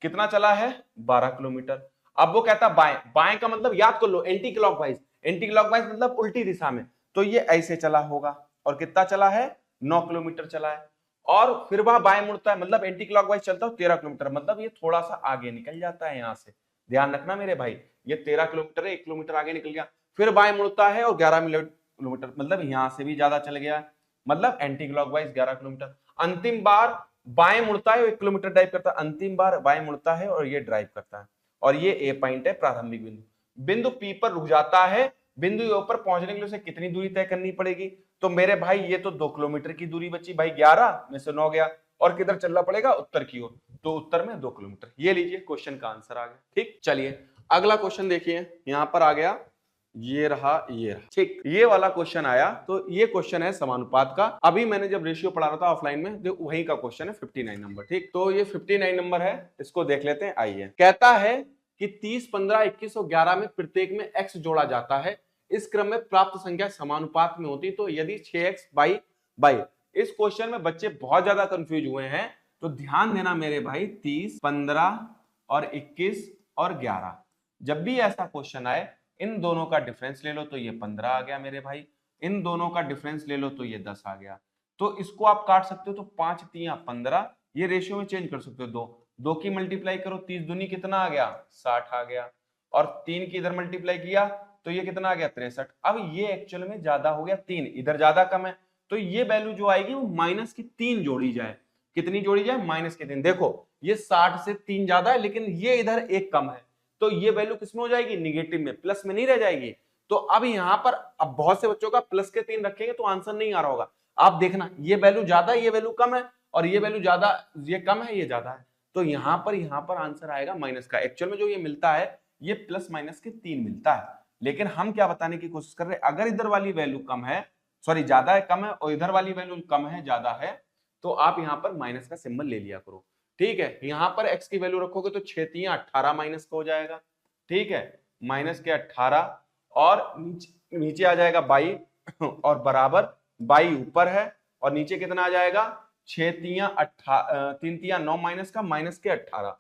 कितना चला है 12 किलोमीटर। अब वो कहता है बाएं, बाएं का मतलब याद कर लो एंटी क्लॉकवाइज, एंटी क्लॉकवाइज मतलब उल्टी दिशा में, तो ये ऐसे चला होगा और कितना चला है 9 किलोमीटर चला है। और फिर वह बाएं मुड़ता है, मतलब एंटी क्लॉकवाइज चलता है 13 किलोमीटर, मतलब ये थोड़ा सा आगे निकल जाता है यहां से, ध्यान रखना मेरे भाई, ये 13 किलोमीटर है, 1 किलोमीटर आगे निकल गया। फिर बाएं मुड़ता है और 11 किलोमीटर, मतलब यहां से भी ज्यादा चल गया, मतलब एंटी क्लॉकवाइज 11 किलोमीटर। अंतिम बार बाएं मुड़ता है और 1 किलोमीटर ड्राइव करता है, अंतिम बार बाएं मुड़ता है और ये ड्राइव करता है, और ये ए पॉइंट है प्रारंभिक बिंदु। बिंदु पी पर रुक जाता है। बिंदु ए पर पहुंचने के लिए उसे कितनी दूरी तय करनी पड़ेगी? तो मेरे भाई ये तो 2 किलोमीटर की दूरी बची भाई, 11 में से 9 गया, और किधर चलना पड़ेगा? उत्तर की ओर, तो उत्तर में 2 किलोमीटर। ये लीजिए क्वेश्चन का आंसर आ गया। ठीक, चलिए अगला क्वेश्चन देखिए, यहां पर आ गया, ये रहा, ये रहा, ठीक, ये वाला क्वेश्चन आया। तो ये क्वेश्चन है समानुपात का। अभी मैंने जब रेशियो पढ़ा रहा था ऑफलाइन में, जो वही का क्वेश्चन है 59 नंबर। ठीक, तो ये 59 नंबर है, इसको देख लेते हैं। आइए, कहता है कि 30, 15, 21 और 11 में प्रत्येक में x जोड़ा जाता है, इस क्रम में प्राप्त संख्या समानुपात में होती, तो यदि 6x बाई। इस क्वेश्चन में बच्चे बहुत ज्यादा कंफ्यूज हुए हैं, तो ध्यान देना मेरे भाई, 30, 15 और 21 और 11, जब भी ऐसा क्वेश्चन आए, इन दोनों का डिफरेंस ले लो तो ये 15 आ गया मेरे भाई, इन दोनों का डिफरेंस ले लो तो ये 10 आ गया। तो इसको आप काट सकते हो, तो 5 3 15, ये रेशियो में चेंज कर सकते हो, 2 की मल्टीप्लाई करो, 30 दूनी कितना आ गया 60 आ गया, और 3 की इधर मल्टीप्लाई किया तो ये कितना आ गया 63। अब ये एक्चुअल में ज्यादा हो गया 3, इधर ज्यादा कम है, तो ये वैल्यू जो आएगी वो माइनस की 3 जोड़ी जाए। कितनी जोड़ी जाए? माइनस की 3। देखो ये 60 से 3 ज्यादा है, लेकिन ये इधर 1 कम है, तो ये वैल्यू किसमें हो जाएगी? निगेटिव में, प्लस में नहीं रह जाएगी। तो अब यहां पर, अब बहुत से बच्चों का प्लस के 3 रखेंगे तो आंसर नहीं आ रहा होगा। आप देखना, ये वैल्यू ज्यादा है, ये वैल्यू कम है, और ये वैल्यू ज्यादा, ये कम है, ये ज्यादा है, तो यहां पर आंसर आएगा माइनस का। एक्चुअल में जो ये मिलता है, ये प्लस माइनस के 3 मिलता है, लेकिन हम क्या बताने की कोशिश कर रहे हैं, अगर इधर वाली वैल्यू कम है, सॉरी ज्यादा है, कम है, और इधर वाली वैल्यू कम है, ज्यादा है, तो आप यहां पर माइनस का सिंबल ले लिया करो। ठीक है, यहां पर x की वैल्यू रखोगे तो 6 3 18 माइनस का हो जाएगा, ठीक है, माइनस के 18, और नीचे आ जाएगा 22, और बराबर 22 ऊपर है, और नीचे कितना आ जाएगा 6 3 3 9 माइनस का, माइनस के 18।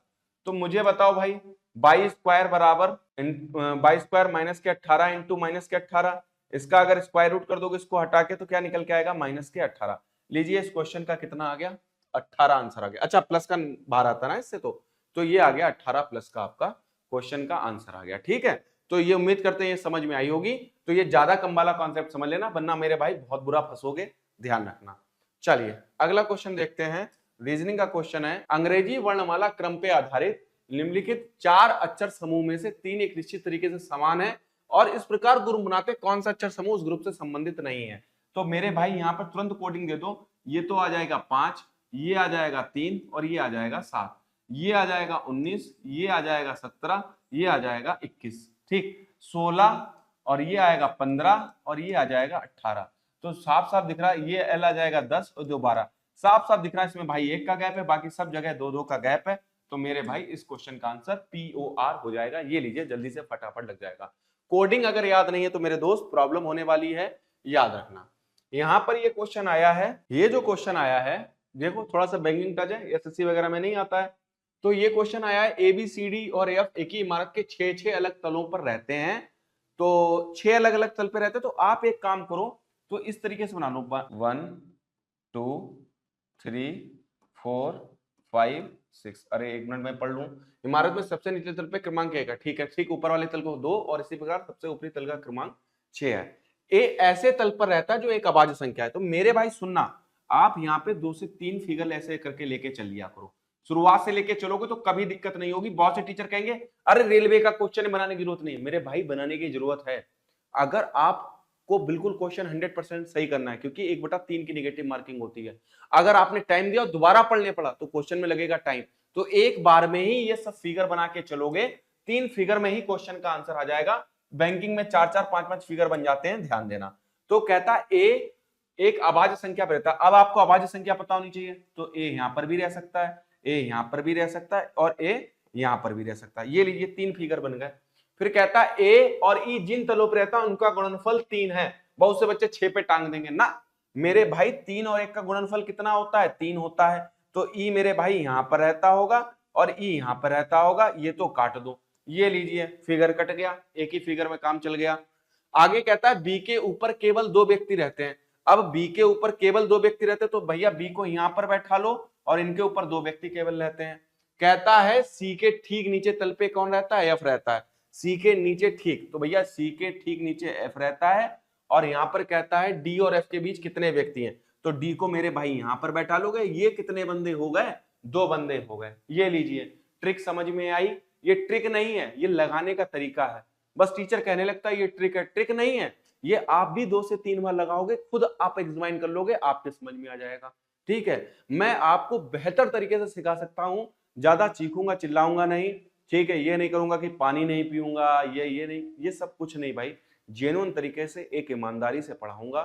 तो मुझे बताओ भाई, 22 स्क्वायर बराबर 22 स्क्वायर माइनस के 18 इंटू माइनस के 18, इसका अगर स्क्वायर रूट कर दोगे इसको हटा के, तो क्या निकल के आएगा? माइनस के 18। लीजिए इस क्वेश्चन का कितना आ गया? 18 आंसर आ गया। अच्छा, प्लस का बाहर आता ना इससे, तो ये आ गया 18 प्लस का आपका क्वेश्चन का आंसर आ गया। ठीक है, तो ये उम्मीद करते हैं ये समझ में आई होगी। तो ये ज्यादा कम वाला कॉन्सेप्ट समझ लेना, वरना मेरे भाई बहुत बुरा फंसोगे, ध्यान रखना। चलिए अगला क्वेश्चन देखते हैं, रीजनिंग का क्वेश्चन है। अंग्रेजी वर्णमाला क्रम पे आधारित निम्नलिखित 4 अक्षर समूह में से 3 एक निश्चित तरीके से समान है और इस प्रकार ग्रुप बनाते, कौन सा अक्षर समूह उस ग्रुप से संबंधित नहीं है? तो मेरे भाई यहाँ पर तुरंत कोडिंग दे दो, ये तो आ जाएगा 5, ये आ जाएगा 3, और ये आ जाएगा 7, ये आ जाएगा 19, ये आ जाएगा 17, ये आ जाएगा 21, ठीक, 16, और ये आएगा 15, और ये आ जाएगा 18। तो साफ साफ दिख रहा है, ये एल आ जाएगा 10 और 2 12, साफ साफ दिख रहा है इसमें भाई 1 का गैप है, बाकी सब जगह 2 2 का गैप है। तो मेरे भाई इस क्वेश्चन का आंसर POR हो जाएगा। ये लीजिए, जल्दी से फटाफट लग जाएगा। कोडिंग अगर याद नहीं है तो मेरे दोस्त प्रॉब्लम होने वाली है, याद रखना। यहां पर ये क्वेश्चन आया है, ये जो क्वेश्चन आया है, देखो थोड़ा सा बैंकिंग टच है, SSC वगैरह में नहीं आता है। तो ये क्वेश्चन आया है, ABCD और F एक ही इमारत के 6 अलग तलों पर रहते हैं। तो 6 अलग अलग तल पे रहते हैं, तो आप एक काम करो, तो इस तरीके से बना लो, 1 2 3 4 5 6। अरे एक मिनट में पढ़ लूं। इमारत में सबसे निचले तल पे क्रमांक 1 है, ठीक है, ठीक ऊपर वाले तल को 2, और इसी प्रकार सबसे ऊपरी तल का क्रमांक 6 है। ए ऐसे तल पर रहता है जो एक अभाज्य संख्या है। तो मेरे भाई सुनना, आप यहाँ पे 2 से 3 फिगर ऐसे करके लेके चल लिया करो। शुरुआत से लेके चलोगे तो कभी दिक्कत नहीं होगी। बहुत से टीचर कहेंगे अरे रेलवे का क्वेश्चन बनाने की जरूरत नहीं है। मेरे भाई बनाने की जरूरत है। अगर आपको बिल्कुल क्वेश्चन 100% सही करना है, क्योंकि 1/3 की नेगेटिव मार्किंग होती है। अगर आपने टाइम दिया और दोबारा पढ़ने पड़ा तो क्वेश्चन में लगेगा टाइम। तो एक बार में ही ये सब फिगर बना के चलोगे, 3 फिगर में ही क्वेश्चन का आंसर आ जाएगा। बैंकिंग में 4-4 5-5 फिगर बन जाते हैं, ध्यान देना। तो कहता ए एक अभाज्य संख्या पर रहता है। अब आपको अभाज्य संख्या पता होनी चाहिए, तो ए यहां पर भी रह सकता है, ए यहां पर भी रह सकता है और ए यहां पर भी रह सकता है। ये लीजिए 3 फिगर बन गए। फिर कहता है ए और ई जिन तलों पर रहता है उनका गुणनफल 3 है। बहुत से बच्चे 6 पे टांग देंगे ना, मेरे भाई 3 और 1 का गुणनफल कितना होता है? 3 होता है। तो ई मेरे भाई यहां पर रहता होगा और ई यहां पर रहता होगा, ये तो काट दो। ये लीजिए फिगर कट गया, एक ही फिगर में काम चल गया। आगे कहता है बी के ऊपर केवल 2 व्यक्ति रहते हैं। अब बी के ऊपर केवल 2 व्यक्ति रहते हैं तो भैया बी को यहां पर बैठा लो और इनके ऊपर 2 व्यक्ति केवल रहते हैं। कहता है सी के ठीक नीचे तल पे कौन रहता है? एफ रहता है। सी के नीचे ठीक, तो भैया सी के ठीक नीचे एफ रहता है। और यहां पर कहता है डी और एफ के बीच कितने व्यक्ति हैं, तो डी को मेरे भाई यहां पर बैठा लोगे। ये कितने बंदे हो गए? 2 बंदे हो गए। ये लीजिए, ट्रिक समझ में आई? ये ट्रिक नहीं है, ये लगाने का तरीका है। बस टीचर कहने लगता है ये ट्रिक है, ट्रिक नहीं है। ये आप भी 2 से 3 बार लगाओगे, खुद आप एग्जामिन कर लोगे, आपके समझ में आ जाएगा। ठीक है, मैं आपको बेहतर तरीके से सिखा सकता हूं, ज्यादा चीखूंगा चिल्लाऊंगा नहीं। ठीक है, ये नहीं करूंगा कि पानी नहीं पीऊंगा, ये नहीं, ये सब कुछ नहीं भाई। जेन्युइन तरीके से एक ईमानदारी से पढ़ाऊंगा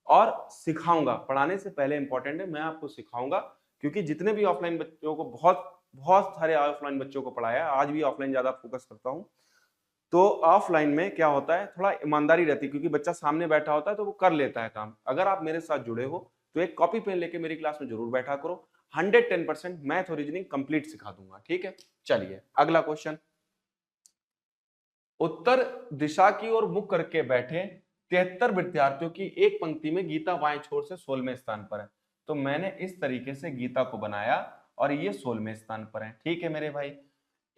और सिखाऊंगा। पढ़ाने से पहले इंपॉर्टेंट है मैं आपको सिखाऊंगा, क्योंकि जितने भी ऑफलाइन बच्चों को, बहुत बहुत सारे ऑफलाइन बच्चों को पढ़ाया, आज भी ऑफलाइन ज्यादा फोकस करता हूं। तो ऑफलाइन में क्या होता है, थोड़ा ईमानदारी रहती है, क्योंकि बच्चा सामने बैठा होता है तो वो कर लेता है काम। अगर आप मेरे साथ जुड़े हो तो एक कॉपी पेन लेके मेरी क्लास में जरूर बैठा करो। 110% मैथ और रीजनिंग कंप्लीट सिखा दूंगा। ठीक है, चलिए अगला क्वेश्चन। उत्तर दिशा की ओर मुख करके बैठे 73 विद्यार्थियों की एक पंक्ति में गीता बाएं छोर से 16वें स्थान पर है। तो मैंने इस तरीके से गीता को बनाया और ये 16वें स्थान पर है। ठीक है मेरे भाई,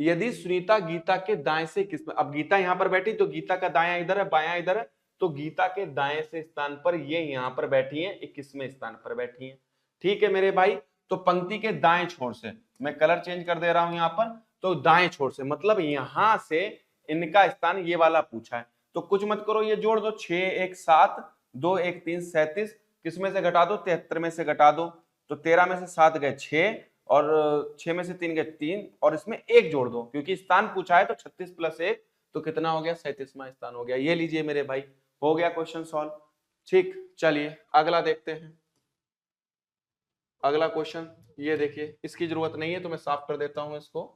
यदि सुनीता गीता के दाएं से किस, अब गीता यहां पर बैठी तो गीता का दायां इधर है, बायां इधर है, तो गीता के दाएं से स्थान पर ये यहां पर बैठी है, 21वें स्थान पर बैठी है। ठीक है मेरे भाई, तो पंक्ति के दाएं छोर से, मैं कलर चेंज कर दे रहा हूं यहां पर, तो दाएं छोर से मतलब यहां से इनका स्थान ये वाला पूछा है। तो कुछ मत करो, ये जोड़ दो, 6 1 7 2 1 3 37, किसमें से घटा दो? 73 में से घटा दो। तो 13 में से 7 गए 6 और 6 में से 3 गए 3 और इसमें 1 जोड़ दो, क्योंकि स्थान पूछा है तो 36 + 1 तो कितना हो गया? 37वां स्थान हो गया। ये लीजिए मेरे भाई, हो गया क्वेश्चन सॉल्व। ठीक, चलिए अगला देखते हैं। अगला क्वेश्चन ये देखिए, इसकी जरूरत नहीं है तो मैं साफ कर देता हूं इसको।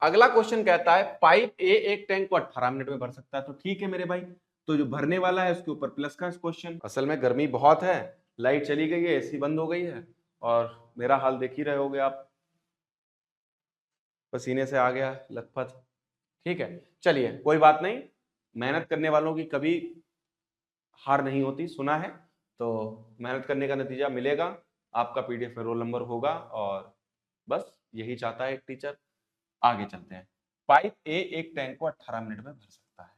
अगला क्वेश्चन कहता है पाइप ए एक टैंक को 18 मिनट में भर सकता है। तो ठीक है मेरे भाई, तो जो भरने वाला है उसके ऊपर प्लस का क्वेश्चन। असल में गर्मी बहुत है, लाइट चली गई है, एसी बंद हो गई है और मेरा हाल देख ही रहे होगे आप, पसीने से आ गया लथपथ। ठीक है, चलिए कोई बात नहीं, मेहनत करने वालों की कभी हार नहीं होती, सुना है। तो मेहनत करने का नतीजा मिलेगा, आपका पीडीएफ में रोल नंबर होगा और बस यही चाहता है एक टीचर। आगे चलते हैं। पाइप ए एक टैंक को 18 मिनट में भर सकता है।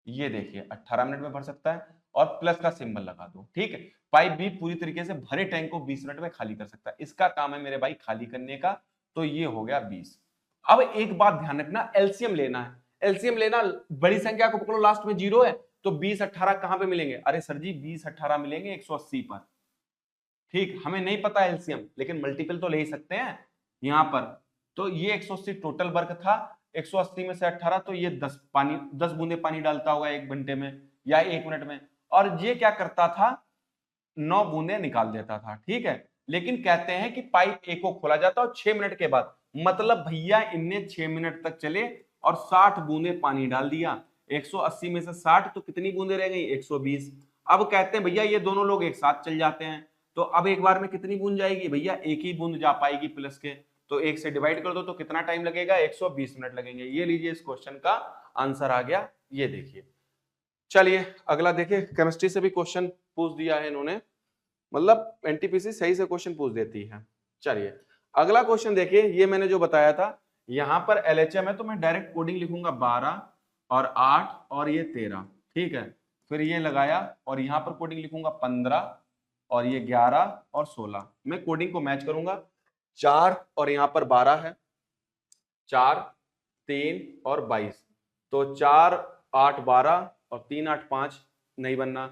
ये देखिए 18 मिनट में भर सकता है और प्लस का सिंबल लगा दो। ठीक है, पाइप बी पूरी तरीके से भरे टैंक को 20 मिनट में खाली कर सकता है। इसका काम है मेरे भाई खाली करने का, तो ये हो गया 20। अब एक बात ध्यान रखना, एलसीएम लेना है। एलसीएम लेना, बड़ी संख्या को पकड़ो, लास्ट में 0 है तो 20 18 कहां पे मिलेंगे? अरे सर जी 20 18 मिलेंगे 180 पर। ठीक, हमें नहीं पता एलसीएम, लेकिन मल्टीपल तो ले ही सकते हैं यहां पर। तो ये 180 टोटल वर्क था, 180 में से 18, तो ये 10 बूंदे पानी डालता होगा 1 घंटे में या 1 मिनट में, और ये क्या करता था? 9 बूंदे निकाल देता था। ठीक है, लेकिन कहते हैं कि पाइप ए को खोला जाता है 6 मिनट के बाद, मतलब भैया इनने 6 मिनट तक चले और 60 बूंदे पानी डाल दिया। 180 में से 60 तो कितनी बूंदे रह गई? 120। अब कहते हैं भैया ये दोनों लोग एक साथ चल जाते हैं, तो अब एक बार में कितनी बूंद जाएगी? भैया एक ही बूंद जा पाएगी प्लस के, तो 1 से डिवाइड कर दो तो कितना टाइम लगेगा? 120 मिनट लगेंगे। ये लीजिए इस क्वेश्चन का आंसर आ गया, ये देखिए। चलिए अगला देखिए, केमिस्ट्री से भी क्वेश्चन पूछ दिया है इन्होंने, मतलब एनटीपीसी सही से क्वेश्चन पूछ देती है। चलिए अगला क्वेश्चन देखिए, ये मैंने जो बताया था, यहां पर एलएचएम है तो मैं डायरेक्ट कोडिंग लिखूंगा 12 और 8 और ये 13। ठीक है, फिर ये लगाया और यहां पर कोडिंग लिखूंगा 15 और ये 11 और 16। मैं कोडिंग को मैच करूंगा, 4 और यहाँ पर 12 है, 4 3 और 22, तो 4 8 12 और 3 8 5 नहीं बनना,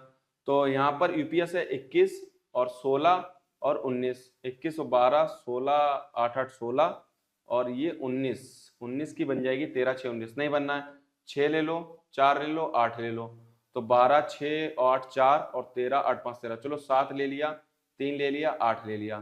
तो यहाँ पर यूपीएस है 21 और 16 और 19, 21 और 12 16 8 8 16 और ये 19 की बन जाएगी 13 6 19, नहीं बनना है, 6 ले लो, 4 ले लो, 8 ले लो, तो 12 6 8 4 और 13 8 5 13, चलो 7 ले लिया, 3 ले लिया, 8 ले लिया,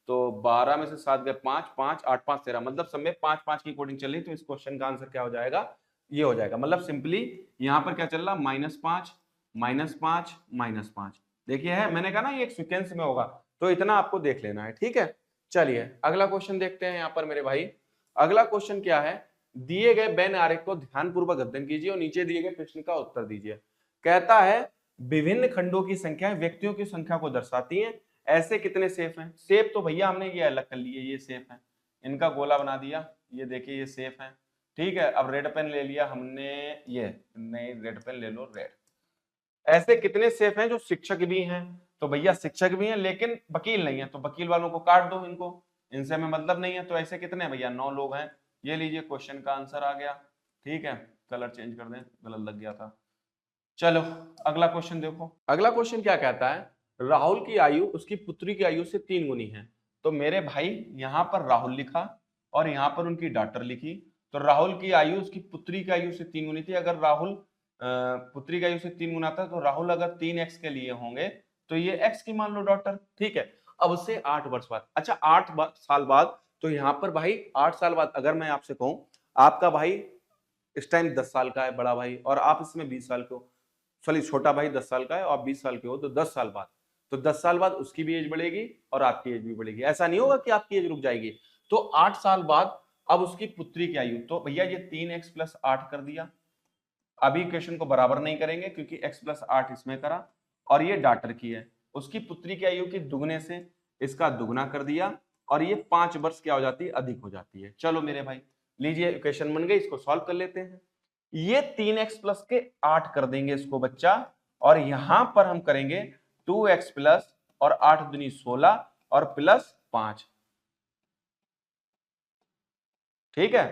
तो 12 में से 7 गए 5 5 8 5 13, मतलब सब में 5 5 की कोडिंग चल रही, तो इस क्वेश्चन का आंसर क्या हो जाएगा, ये हो जाएगा। मतलब सिंपली यहाँ पर क्या चल रहा, -5 -5 -5, देखिए है, मैंने कहा ना ये एक सीक्वेंस में होगा, तो इतना आपको देख लेना है, ठीक है। चलिए अगला क्वेश्चन देखते हैं यहाँ पर मेरे भाई। अगला क्वेश्चन क्या है, दिए गए बेन आरेख को ध्यानपूर्वक अध्ययन कीजिए और नीचे दिए गए प्रश्न का उत्तर दीजिए। कहता है विभिन्न खंडों की संख्याएं व्यक्तियों की संख्या को दर्शाती हैं, ऐसे कितने सेफ हैं। सेफ तो भैया हमने ये अलग कर लिए, ये सेफ है, इनका गोला बना दिया, ये देखिए ये सेफ है, ठीक है। अब रेड पेन ले लिया हमने, ये नहीं रेड पेन ले लो, रेड। ऐसे कितने सेफ हैं जो शिक्षक भी हैं, तो भैया शिक्षक भी हैं लेकिन वकील नहीं है, तो वकील वालों को काट दो, इनको, इनसे हमें मतलब नहीं है, तो ऐसे कितने भैया 9 लोग हैं। ये लीजिए क्वेश्चन का आंसर आ गया, ठीक है। कलर चेंज कर दें, गलत लग गया था। चलो अगला क्वेश्चन देखो। अगला क्वेश्चन क्या कहता है, राहुल की आयु उसकी पुत्री की आयु से 3 गुनी है। तो मेरे भाई यहाँ पर राहुल लिखा और यहाँ पर उनकी डॉटर लिखी, तो राहुल की आयु उसकी पुत्री की आयु से 3 गुनी थी। अगर राहुल पुत्री की आयु से 3 गुना था, तो राहुल अगर 3x के लिए होंगे तो ये x की मान लो डॉटर, ठीक है। अब उससे 8 वर्ष बाद, अच्छा 8 साल बाद, तो यहाँ पर भाई 8 साल बाद अगर मैं आपसे कहूं आपका भाई इस टाइम 10 साल का है बड़ा भाई, और आप इसमें 20 साल के हो, सॉरी छोटा भाई 10 साल का है और आप 20 साल के हो, तो 10 साल बाद, तो 10 साल बाद उसकी भी एज बढ़ेगी और आपकी एज भी बढ़ेगी। ऐसा नहीं होगा कि आपकी एज रुक जाएगी। तो 8 साल बाद अब उसकी पुत्री की आयु, तो भैया ये 3x + 8 कर दिया। अभी इक्वेशन को बराबर नहीं करेंगे क्योंकि x + 8 इसमें करा, और ये डॉटर की है, उसकी पुत्री की आयु के दुगने से इसका दुगना कर दिया, और ये 5 वर्ष क्या हो जाती है, अधिक हो जाती है। चलो मेरे भाई लीजिए इक्वेशन बन गई, इसको सॉल्व कर लेते हैं। ये 3x + के 8 कर देंगे इसको बच्चा, और यहां पर हम करेंगे 2x + और 8 दूनी 16 और +5, ठीक है।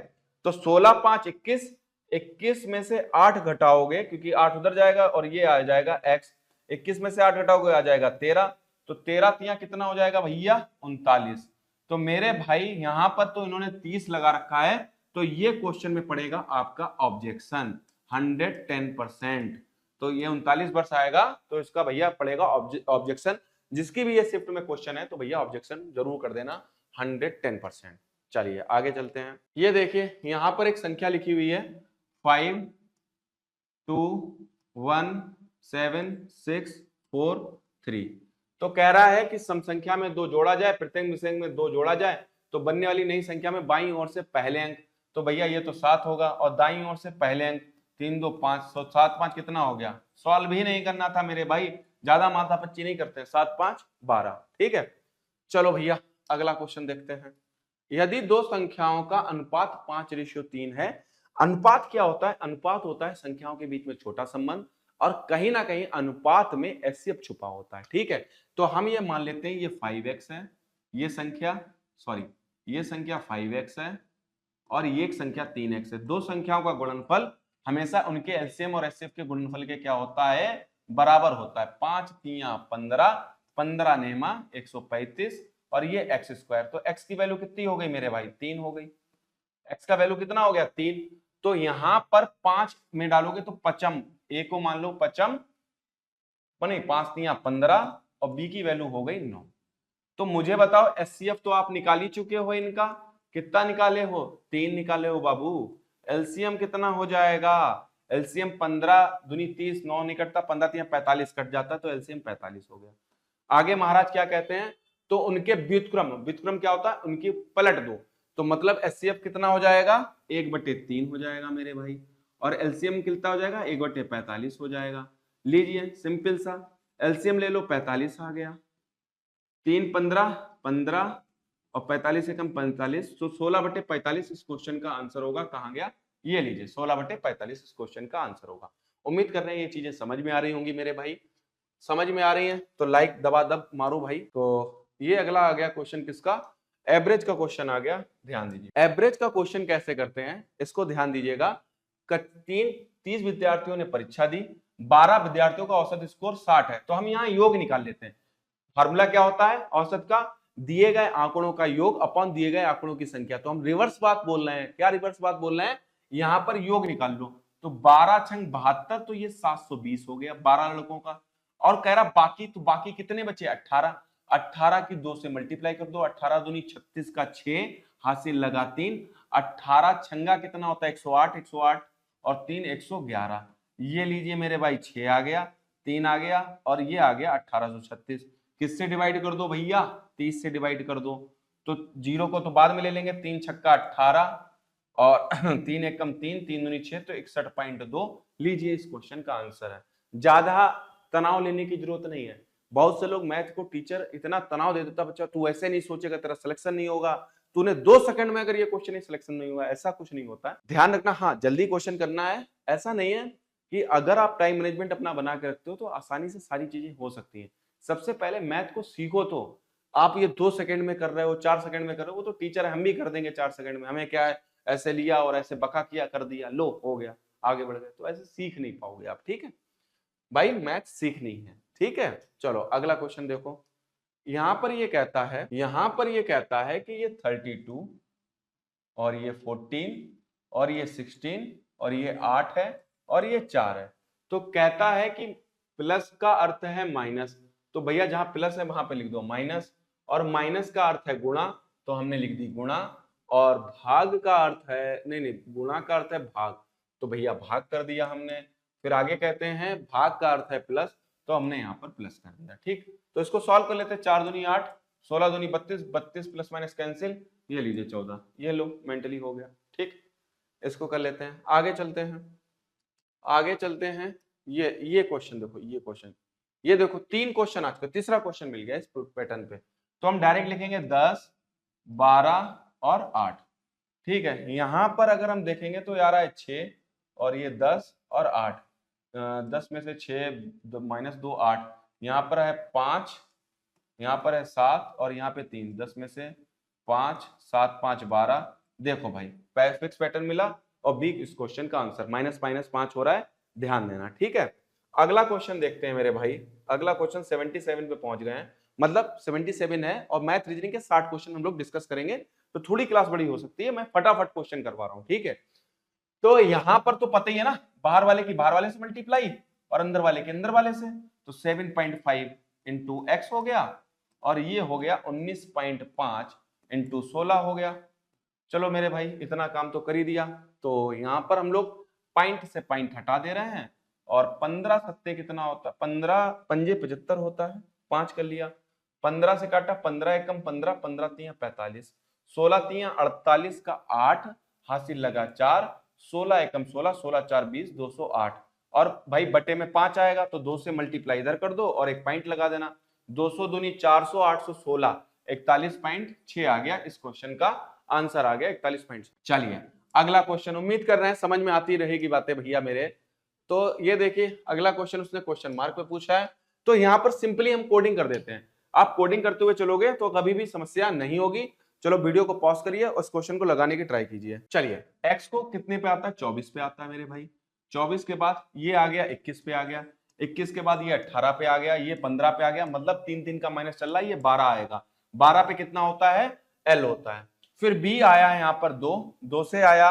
तो 16 5 21, 21 में से 8 घटाओगे क्योंकि 8 उधर जाएगा और ये आ जाएगा x, 21 में से 8 घटाओगे आ जाएगा 13, तो 13 तिया कितना हो जाएगा भैया 39। तो मेरे भाई यहां पर तो इन्होंने 30 लगा रखा है, तो ये क्वेश्चन में पड़ेगा आपका ऑब्जेक्शन 110%, तो ये 39 वर्ष आएगा, तो इसका भैया पड़ेगा ऑब्जेक्शन। जिसकी भी ये शिफ्ट में क्वेश्चन है तो भैया ऑब्जेक्शन जरूर कर देना 110%। चलिए आगे चलते हैं। ये देखिए यहां पर एक संख्या लिखी हुई है 5 2 1 7 6 4 3, तो कह रहा है कि सम संख्या में 2 जोड़ा जाए, प्रत्येक विषय में 2 जोड़ा जाए, तो बनने वाली नई संख्या में बाईं ओर से पहले अंक, तो भैया ये तो 7 होगा, और दाईं ओर से पहले अंक 3 2 5, 7 5 कितना हो गया, सॉल्व भी नहीं करना था मेरे भाई, ज्यादा माथापच्ची नहीं करते, 7 5 12, ठीक है। चलो भैया अगला क्वेश्चन देखते हैं। यदि दो संख्याओं का अनुपात 5:3 है, अनुपात क्या होता है, अनुपात होता है संख्याओं के बीच में छोटा संबंध, और कहीं ना कहीं अनुपात में एचसीएफ छुपा होता है, ठीक है। तो हम ये मान लेते हैं ये 5x है, ये संख्या सॉरी ये संख्या 5x है और ये एक संख्या 3x है। दो संख्याओं का गुणनफल हमेशा उनके एलसीएम और एचसीएफ के गुणनफल के क्या होता है, बराबर होता है। 5 3 15, 15 नेमा 135, और ये x², तो x की वैल्यू कितनी हो गई मेरे भाई, 3 हो गई। x का वैल्यू कितना हो गया, 3, तो यहां पर 5 में डालोगे तो पचम, a को मान लो पचम, नहीं 5 3 15, और b की वैल्यू हो गई 9। तो मुझे बताओ एचसीएफ तो आप निकाल ही चुके हो इनका, कितना निकाले हो, 3 निकाले हो बाबू। एलसीएम कितना हो जाएगा, एलसीएम 15 दूनी 30, 9 नहीं कटता, 15 3 45 कट जाता, तो एलसीएम 45 हो गया। आगे महाराज क्या कहते हैं, तो उनके व्युत्क्रम, व्युत्क्रम क्या होता है, उनकी पलट दो, तो मतलब एचसीएफ कितना हो जाएगा, 1/3 हो जाएगा मेरे भाई, और एलसीएम कितना हो जाएगा, 1/45 हो जाएगा। लीजिए सिंपल सा एलसीएम ले लो, 45 आ गया, 3 15 15 और 45 से कम 45, तो 16/45 इस क्वेश्चन का आंसर होगा। कहां गया, ये लीजिए 16/45 इस क्वेश्चन का आंसर होगा। उम्मीद कर रहे हैं ये चीजें समझ में आ रही होंगी मेरे भाई। समझ में आ रही है तो लाइक दबा दब मारो भाई। तो ये अगला आ गया क्वेश्चन किसका, एवरेज का क्वेश्चन आ गया। ध्यान दीजिए एवरेज का क्वेश्चन कैसे करते हैं, इसको ध्यान दीजिएगा। 30 विद्यार्थियों ने परीक्षा दी, 12 विद्यार्थियों का औसत स्कोर 60 है, तो हम यहाँ योग निकाल लेते हैं। फार्मूला क्या होता है औसत का, दिए गए आंकड़ों का योग अपॉन दिए गए आंकड़ों की संख्या। तो हम रिवर्स बात बोल रहे हैं, क्या रिवर्स बात बोल रहे हैं, यहां पर योग निकाल लो। तो 12 छंग 72, तो ये 720 हो गया 12 लड़कों का। और कह रहा बाकी, तो बाकी कितने बचे 18, 18 की 2 से मल्टीप्लाई कर दो, 18 दूनी 36 का 6, हासिल लगा 3, 18 छंगा कितना होता है 108, 108 और 3 111। ये लीजिए मेरे भाई 6 आ गया, 3 आ गया और ये आ गया 1836। किससे डिवाइड कर दो भैया, 30 से डिवाइड कर दो। तो जीरो को तो बाद में ले लेंगे, 3 छक्का 18 और 3 एकम 3, 3 दूनी 6, तो 61.2 लीजिए इस क्वेश्चन का आंसर है। ज्यादा तनाव लेने की जरूरत नहीं है। बहुत से लोग मैथ को टीचर इतना तनाव दे देता, बच्चा तू ऐसे नहीं सोचेगा तेरा सिलेक्शन नहीं होगा, तूने 2 सेकंड में अगर ये क्वेश्चन सिलेक्शन नहीं हुआ, ऐसा कुछ नहीं होता है। ध्यान रखना, हाँ जल्दी क्वेश्चन करना है, ऐसा नहीं है कि अगर आप टाइम मैनेजमेंट अपना बना के रखते हो तो आसानी से सारी चीजें हो सकती हैं। सबसे पहले मैथ को सीखो। तो आप ये 2 सेकंड में कर रहे हो, 4 सेकंड में कर रहे हो, वो तो टीचर है, हम भी कर देंगे 4 सेकंड में, हमें क्या है, ऐसे लिया और ऐसे बका किया कर दिया, लो हो गया, आगे बढ़ गए। तो ऐसे सीख नहीं पाओगे आप, ठीक है भाई, मैथ सीखनी है, ठीक है। चलो अगला क्वेश्चन देखो, यहां पर ये कहता है, यहां पर ये कहता है कि ये 32 और ये 14 और ये 16 और ये 8 है और ये 4 है। तो कहता है कि प्लस का अर्थ है माइनस, तो भैया जहां प्लस है वहां पे लिख दो माइनस, और माइनस का अर्थ है गुणा, तो हमने लिख दी गुणा, और भाग का अर्थ है, नहीं नहीं गुणा का अर्थ है भाग, तो भैया भाग कर दिया हमने। फिर आगे कहते हैं भाग का अर्थ है प्लस, तो हमने यहाँ पर प्लस कर दिया, ठीक। तो इसको सॉल्व कर लेते हैं, 4 दूनी 8, 16 दूनी 32, 32 प्लस माइनस कैंसिल, ये लीजिए 14, ये लो मेंटली हो गया, ठीक। इसको कर लेते हैं, आगे चलते हैं, आगे चलते हैं। ये क्वेश्चन देखो, ये क्वेश्चन, ये देखो 3 क्वेश्चन आज का, तीसरा क्वेश्चन मिल गया इस पैटर्न पे। तो हम डायरेक्ट लिखेंगे 10, 12 और 8, ठीक है। यहां पर अगर हम देखेंगे तो यार है 6 और ये 10 और 8, 10 में से 6 माइनस 2 8, यहाँ पर है 5, यहाँ पर है 7 और यहाँ पे 3, 10 में से 5, 7 5 12। देखो भाई फिक्स पैटर्न मिला और बी इस क्वेश्चन का आंसर, माइनस माइनस 5 हो रहा है, ध्यान देना, ठीक है। अगला क्वेश्चन देखते हैं मेरे भाई, अगला क्वेश्चन 77 पे पहुंच गए हैं, मतलब 77 है और मैथ रीजनिंग के 60 क्वेश्चन हम लोग डिस्कस करेंगे, तो थोड़ी क्लास बड़ी हो सकती है, मैं फटाफट क्वेश्चन करवा रहा हूँ, ठीक है। तो यहां पर तो पता ही है ना, बाहर वाले की बाहर वाले से मल्टीप्लाई और अंदर वाले के अंदर वाले से, तो 7.5 इंटू एक्स हो गया और ये हो गया 19.5 इंटू 16 हो गया। चलो मेरे भाई इतना काम तो कर ही दिया। तो यहाँ पर हम लोग पॉइंट से पॉइंट हटा दे रहे हैं, और 15 सत्ते कितना होता है, 15 पंजे 75 होता है, 5 कर लिया, 15 से काटा, 15 एकम 15, 15 तिया 45, 16 तिया 48 का 8, हासिल लगा 4, 16 एकम 16, 16 4 20, 208। और भाई बटे में 5 आएगा तो 2 से मल्टीप्लाई इधर कर दो और एक पॉइंट लगा देना, 200 दूनी 400, 816, 41.6 आ गया, इस क्वेश्चन का आंसर आ गया 41. चलिए अगला क्वेश्चन, उम्मीद कर रहे हैं समझ में आती रहेगी बातें भैया मेरे। तो ये देखिए अगला क्वेश्चन उसने क्वेश्चन मार्क पे पूछा है, तो यहाँ पर सिंपली हम कोडिंग कर देते हैं। आप कोडिंग करते हुए चलोगे तो कभी भी समस्या नहीं होगी। चलो वीडियो को पॉज करिए और इस क्वेश्चन को लगाने की ट्राई कीजिए। चलिए x को कितने पे आता है, 24 पे आता है मेरे भाई। 24 के बाद ये आ गया 21 पे आ गया, 21 के बाद ये 18 पे आ गया, ये 15 पे आ गया, मतलब 3 3 का माइनस चल रहा है, ये 12 आएगा। 12 पे कितना होता है, l होता है। फिर b आया है यहाँ पर 2, 2 से आया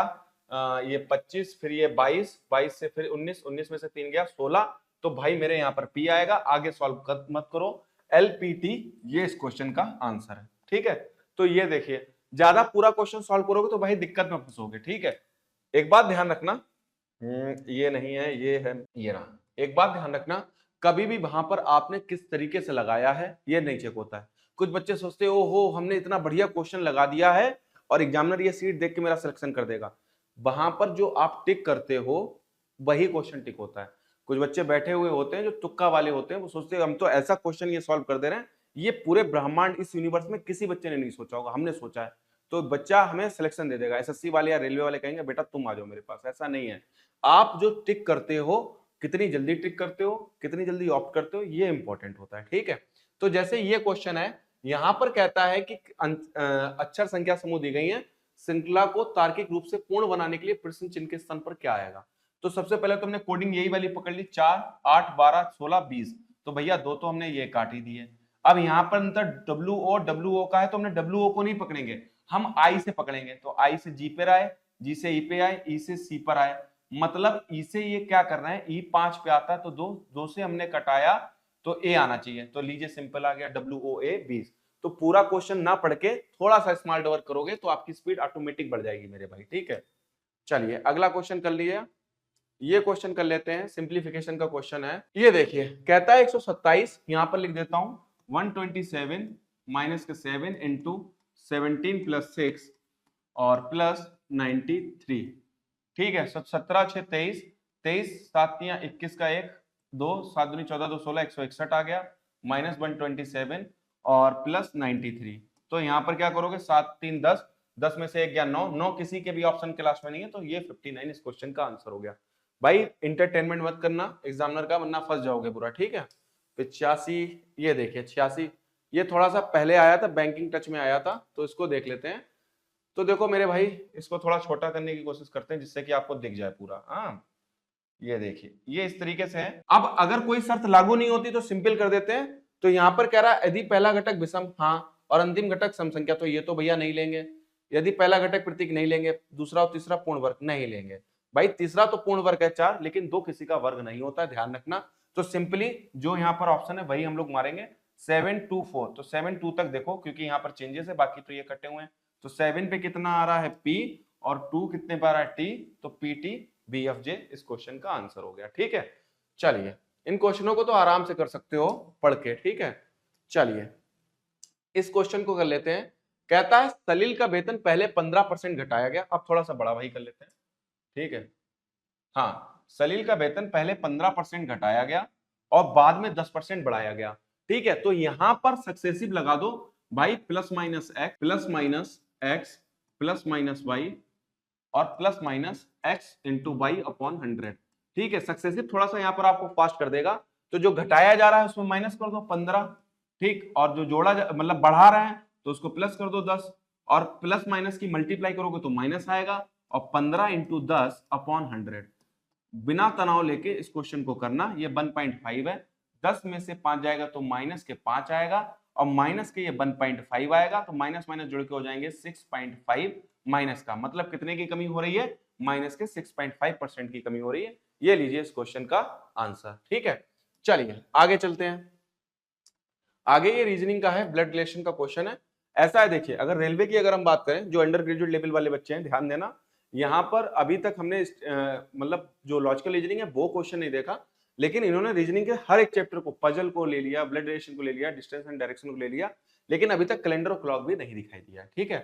ये 25, फिर ये 22, 22 से फिर 19, 19 में से 3 गया 16। तो भाई मेरे यहाँ पर p आएगा, आगे सॉल्व मत करो, LPT ये इस क्वेश्चन का आंसर है, ठीक है। तो ये देखिए ज्यादा पूरा क्वेश्चन सॉल्व करोगे तो भाई दिक्कत में फंसोगे, ठीक है। एक बात ध्यान रखना, ये नहीं है, ये है, ये रहा। एक बात ध्यान रखना, कभी भी वहां पर आपने किस तरीके से लगाया है ये नहीं चेक होता है। कुछ बच्चे सोचते हो हो हमने इतना बढ़िया क्वेश्चन लगा दिया है और एग्जामिनर ये सीट देख के मेरा सिलेक्शन कर देगा। वहां पर जो आप टिक करते हो वही क्वेश्चन टिक होता है। कुछ बच्चे बैठे हुए होते हैं जो तुक्का वाले होते हैं, वो सोचते हैं हम तो ऐसा क्वेश्चन ये सॉल्व कर दे रहे हैं, ये पूरे ब्रह्मांड इस यूनिवर्स में किसी बच्चे ने नहीं सोचा होगा, हमने सोचा है। तो बच्चा हमें सिलेक्शन दे देगा, एसएससी वाले या रेलवे वाले कहेंगे बेटा तुम आ जाओ मेरे पास, ऐसा नहीं है। आप जो टिक करते हो कितनी जल्दी ट्रिक करते हो, कितनी जल्दी ऑप्ट करते हो, ये इंपॉर्टेंट होता है। ठीक है, तो जैसे ये क्वेश्चन है, यहां पर कहता है कि अक्षर संख्या समूह दी गई है, श्रृंखला को तार्किक रूप से पूर्ण बनाने के लिए प्रश्न चिन्ह के स्थान पर क्या आएगा। तो सबसे पहले तो हमने कोडिंग यही वाली पकड़ ली, 4 8 12 16 20, तो भैया दो तो हमने ये काट ही दिए। अब यहाँ पर अंतर डब्ल्यू ओ का है, तो हमने डब्ल्यू ओ को नहीं पकड़ेंगे, हम आई से पकड़ेंगे। तो आई से जी पर आए, जी से ई पे आए, ई से सी पर आए, मतलब ई से ये क्या कर रहे हैं, ई 5 पे आता है, तो दो से हमने कटाया तो ए आना चाहिए, तो लीजिए सिंपल आ गया WOA 20। तो पूरा क्वेश्चन ना पढ़ के थोड़ा सा स्मार्ट वर्क करोगे तो आपकी स्पीड ऑटोमेटिक बढ़ जाएगी मेरे भाई। ठीक है, चलिए अगला क्वेश्चन कर लीजिए। ये क्वेश्चन कर लेते हैं, सिंप्लीफिकेशन का क्वेश्चन है। ये देखिए कहता है 127, यहां पर लिख देता हूं 127 माइनस के 7 इंटू 17 प्लस 6 और प्लस 93। ठीक है, 17 6 23, 23 7 21 का 1 2 7 दूनी 14 2 16 161 आ गया, माइनस 127 और प्लस 93। तो यहाँ पर क्या करोगे, 7 3 10, 10 में से 1 गया 9, 9 किसी के भी ऑप्शन के लास्ट में नहीं है, तो ये 59 इस क्वेश्चन का आंसर हो गया। भाई इंटरटेनमेंट मत करना एग्जामिनर का, वरना फंस जाओगे बुरा। ठीक है, 85, ये देखिए 86, ये थोड़ा सा पहले आया था, बैंकिंग टच में आया था, तो इसको देख लेते हैं। तो देखो मेरे भाई, इसको थोड़ा छोटा करने की कोशिश करते हैं जिससे कि आपको दिख जाए पूरा। हाँ, ये देखिए ये इस तरीके से है। अब अगर कोई शर्त लागू नहीं होती तो सिंपल कर देते हैं। तो यहां पर कह रहा है यदि पहला घटक विषम, हाँ, और अंतिम घटक सम संख्या, तो ये तो भैया नहीं लेंगे। यदि पहला घटक प्रतीक नहीं लेंगे, दूसरा और तीसरा पूर्ण वर्ग नहीं लेंगे। भाई तीसरा तो पूर्ण वर्ग है 4, लेकिन 2 किसी का वर्ग नहीं होता, ध्यान रखना। तो सिंपली जो यहाँ पर ऑप्शन है वही हम लोग मारेंगे, 7 2 4। तो 7 2 तक देखो, क्योंकि यहाँ पर चेंजेस है, बाकी तो ये कटे हुए हैं। तो 7 पे कितना आ रहा है P, और 2 कितने पे आ रहा है T, तो PT BFJ इस क्वेश्चन का आंसर हो गया। ठीक है, चलिए इन क्वेश्चनों को तो आराम से कर सकते हो पढ़ के। ठीक है, चलिए इस क्वेश्चन को कर लेते हैं। कहता है सलील का वेतन पहले 15% घटाया गया। अब थोड़ा सा बड़ा भाई कर लेते हैं। ठीक है, हाँ, सलील का वेतन पहले 15% घटाया गया और बाद में 10% बढ़ाया गया। ठीक है, तो यहां पर सक्सेसिव लगा दो भाई, plus minus X plus minus X plus minus Y और plus minus X into Y upon 100। ठीक है, सक्सेसिव थोड़ा सा यहाँ पर आपको फास्ट कर देगा। तो जो घटाया जा रहा है उसमें माइनस कर दो 15, ठीक, और जो जोड़ा मतलब बढ़ा रहे हैं तो उसको प्लस कर दो 10, और प्लस माइनस की मल्टीप्लाई करोगे तो माइनस आएगा, और 15 इंटू 10 अपॉन 100। बिना तनाव लेके इस क्वेश्चन को करना। ये 1.5 है, 10 में से 5 जाएगा तो माइनस के 5 आएगा, और माइनस के ये 1.5 आएगा, तो माइनस माइनस जुड़ के हो जाएंगे 6.5। माइनस का मतलब कितने की कमी हो रही है, माइनस के 6.5% की कमी हो रही है। ये लीजिए इस क्वेश्चन का आंसर। ठीक है, चलिए आगे चलते हैं। आगे ये रीजनिंग का है, ब्लड रिलेशन का क्वेश्चन है। ऐसा है, देखिए अगर रेलवे की अगर हम बात करें, जो अंडर ग्रेजुएट लेवल वाले बच्चे हैं ध्यान देना, यहाँ पर अभी तक हमने मतलब जो लॉजिकल रीजनिंग है वो क्वेश्चन नहीं देखा, लेकिन इन्होंने रीजनिंग के हर एक चैप्टर को, पजल को ले लिया, ब्लड रिलेशन को ले लिया, डिस्टेंस एंड डायरेक्शन को ले लिया, लेकिन अभी तक कैलेंडर और क्लॉक भी नहीं दिखाई दिया। ठीक है,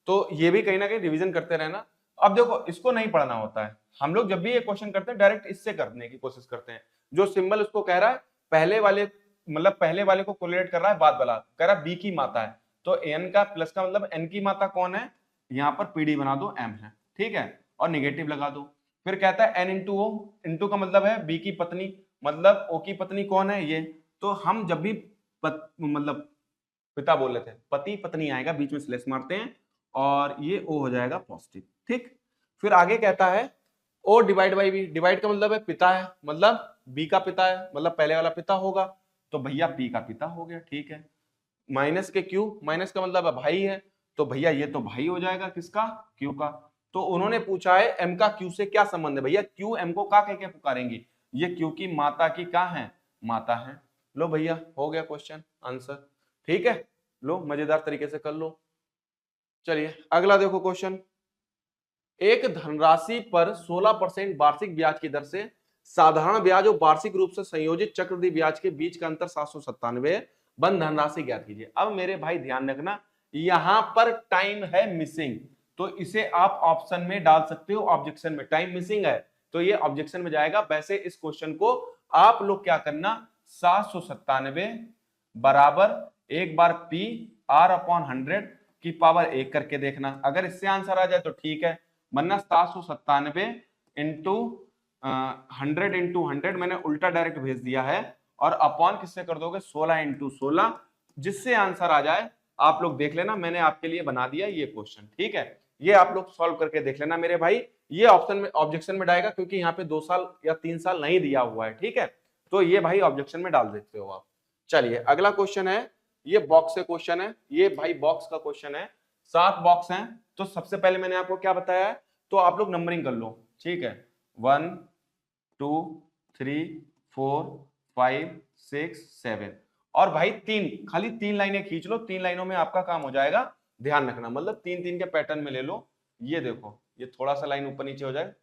तो ये भी कहीं ना कहीं रिविजन करते रहना। अब देखो इसको नहीं पढ़ना होता है, हम लोग जब भी ये क्वेश्चन करते हैं डायरेक्ट इससे करने की कोशिश करते हैं। जो सिंबल उसको कह रहा है पहले वाले, मतलब पहले वाले को कोरिलेट कर रहा है, बाद वाला कह रहा है बी की माता है, तो एन का प्लस का मतलब एन की माता कौन है, यहाँ पर पीडी बना दो एम है। ठीक है, और निगेटिव लगा दो। फिर कहता है एन इंटू ओ, इंटू का मतलब है बी की पत्नी, मतलब ओ की पत्नी कौन है ये। तो हम जब भी मतलब पिता बोल रहे थे, पति पत्नी आएगा, बीच में स्लेश मारते हैं और ये ओ हो जाएगा पॉजिटिव। ठीक, फिर आगे कहता है O divide by B, divide का मतलब है पिता है, मतलब बी का पिता है, मतलब पहले वाला पिता होगा, तो भैया पी का पिता हो गया। ठीक है, माइनस के क्यू, माइनस का मतलब है भाई है, तो भैया ये तो भाई हो जाएगा किसका, क्यू का। तो उन्होंने पूछा है एम का क्यू से क्या संबंध है, भैया क्यू एम को का कह के पुकारेंगे, ये क्यू की माता की का है, माता है। लो भैया हो गया क्वेश्चन आंसर। ठीक है, लो मजेदार तरीके से कर लो। चलिए अगला देखो क्वेश्चन। एक धनराशि पर 16% वार्षिक ब्याज की दर से साधारण ब्याज और वार्षिक रूप से संयोजित चक्रवृद्धि ब्याज के बीच का अंतर 797 बंद धनराशि ज्ञात कीजिए। अब मेरे भाई ध्यान रखना, यहां पर टाइम है मिसिंग, तो इसे आप ऑप्शन में डाल सकते हो, ऑब्जेक्शन में। टाइम मिसिंग है तो ये ऑब्जेक्शन में जाएगा। वैसे इस क्वेश्चन को आप लोग क्या करना, 797 बराबर एक बार पी आर अपॉन 100 की पावर 1 करके देखना। अगर इससे आंसर आ जाए तो ठीक है, वरना 797 इंटू 100 × 100 मैंने उल्टा डायरेक्ट भेज दिया है, और अपॉन किससे कर दोगे 16 × 16, जिससे आंसर आ जाए आप लोग देख लेना, मैंने आपके लिए बना दिया ये क्वेश्चन, ठीक है। ये आप लोग सॉल्व करके देख लेना मेरे भाई। ये ऑप्शन में ऑब्जेक्शन में डालेगा, क्योंकि यहाँ पे 2 साल या 3 साल नहीं दिया हुआ है, ठीक है। तो ये भाई ऑब्जेक्शन में डाल देते हो आप। चलिए अगला क्वेश्चन है, ये बॉक्स से क्वेश्चन है, ये भाई बॉक्स का क्वेश्चन है। 7 बॉक्स हैं, तो सबसे पहले मैंने आपको क्या बताया है, तो आप लोग नंबरिंग कर लो, ठीक है। 1 2 3 4 5 6 7, और भाई खाली 3 लाइनें खींच लो, 3 लाइनों में आपका काम हो जाएगा। ध्यान रखना, मतलब 3-3 के पैटर्न में ले लो। ये देखो, ये थोड़ा सा लाइन ऊपर नीचे हो जाए,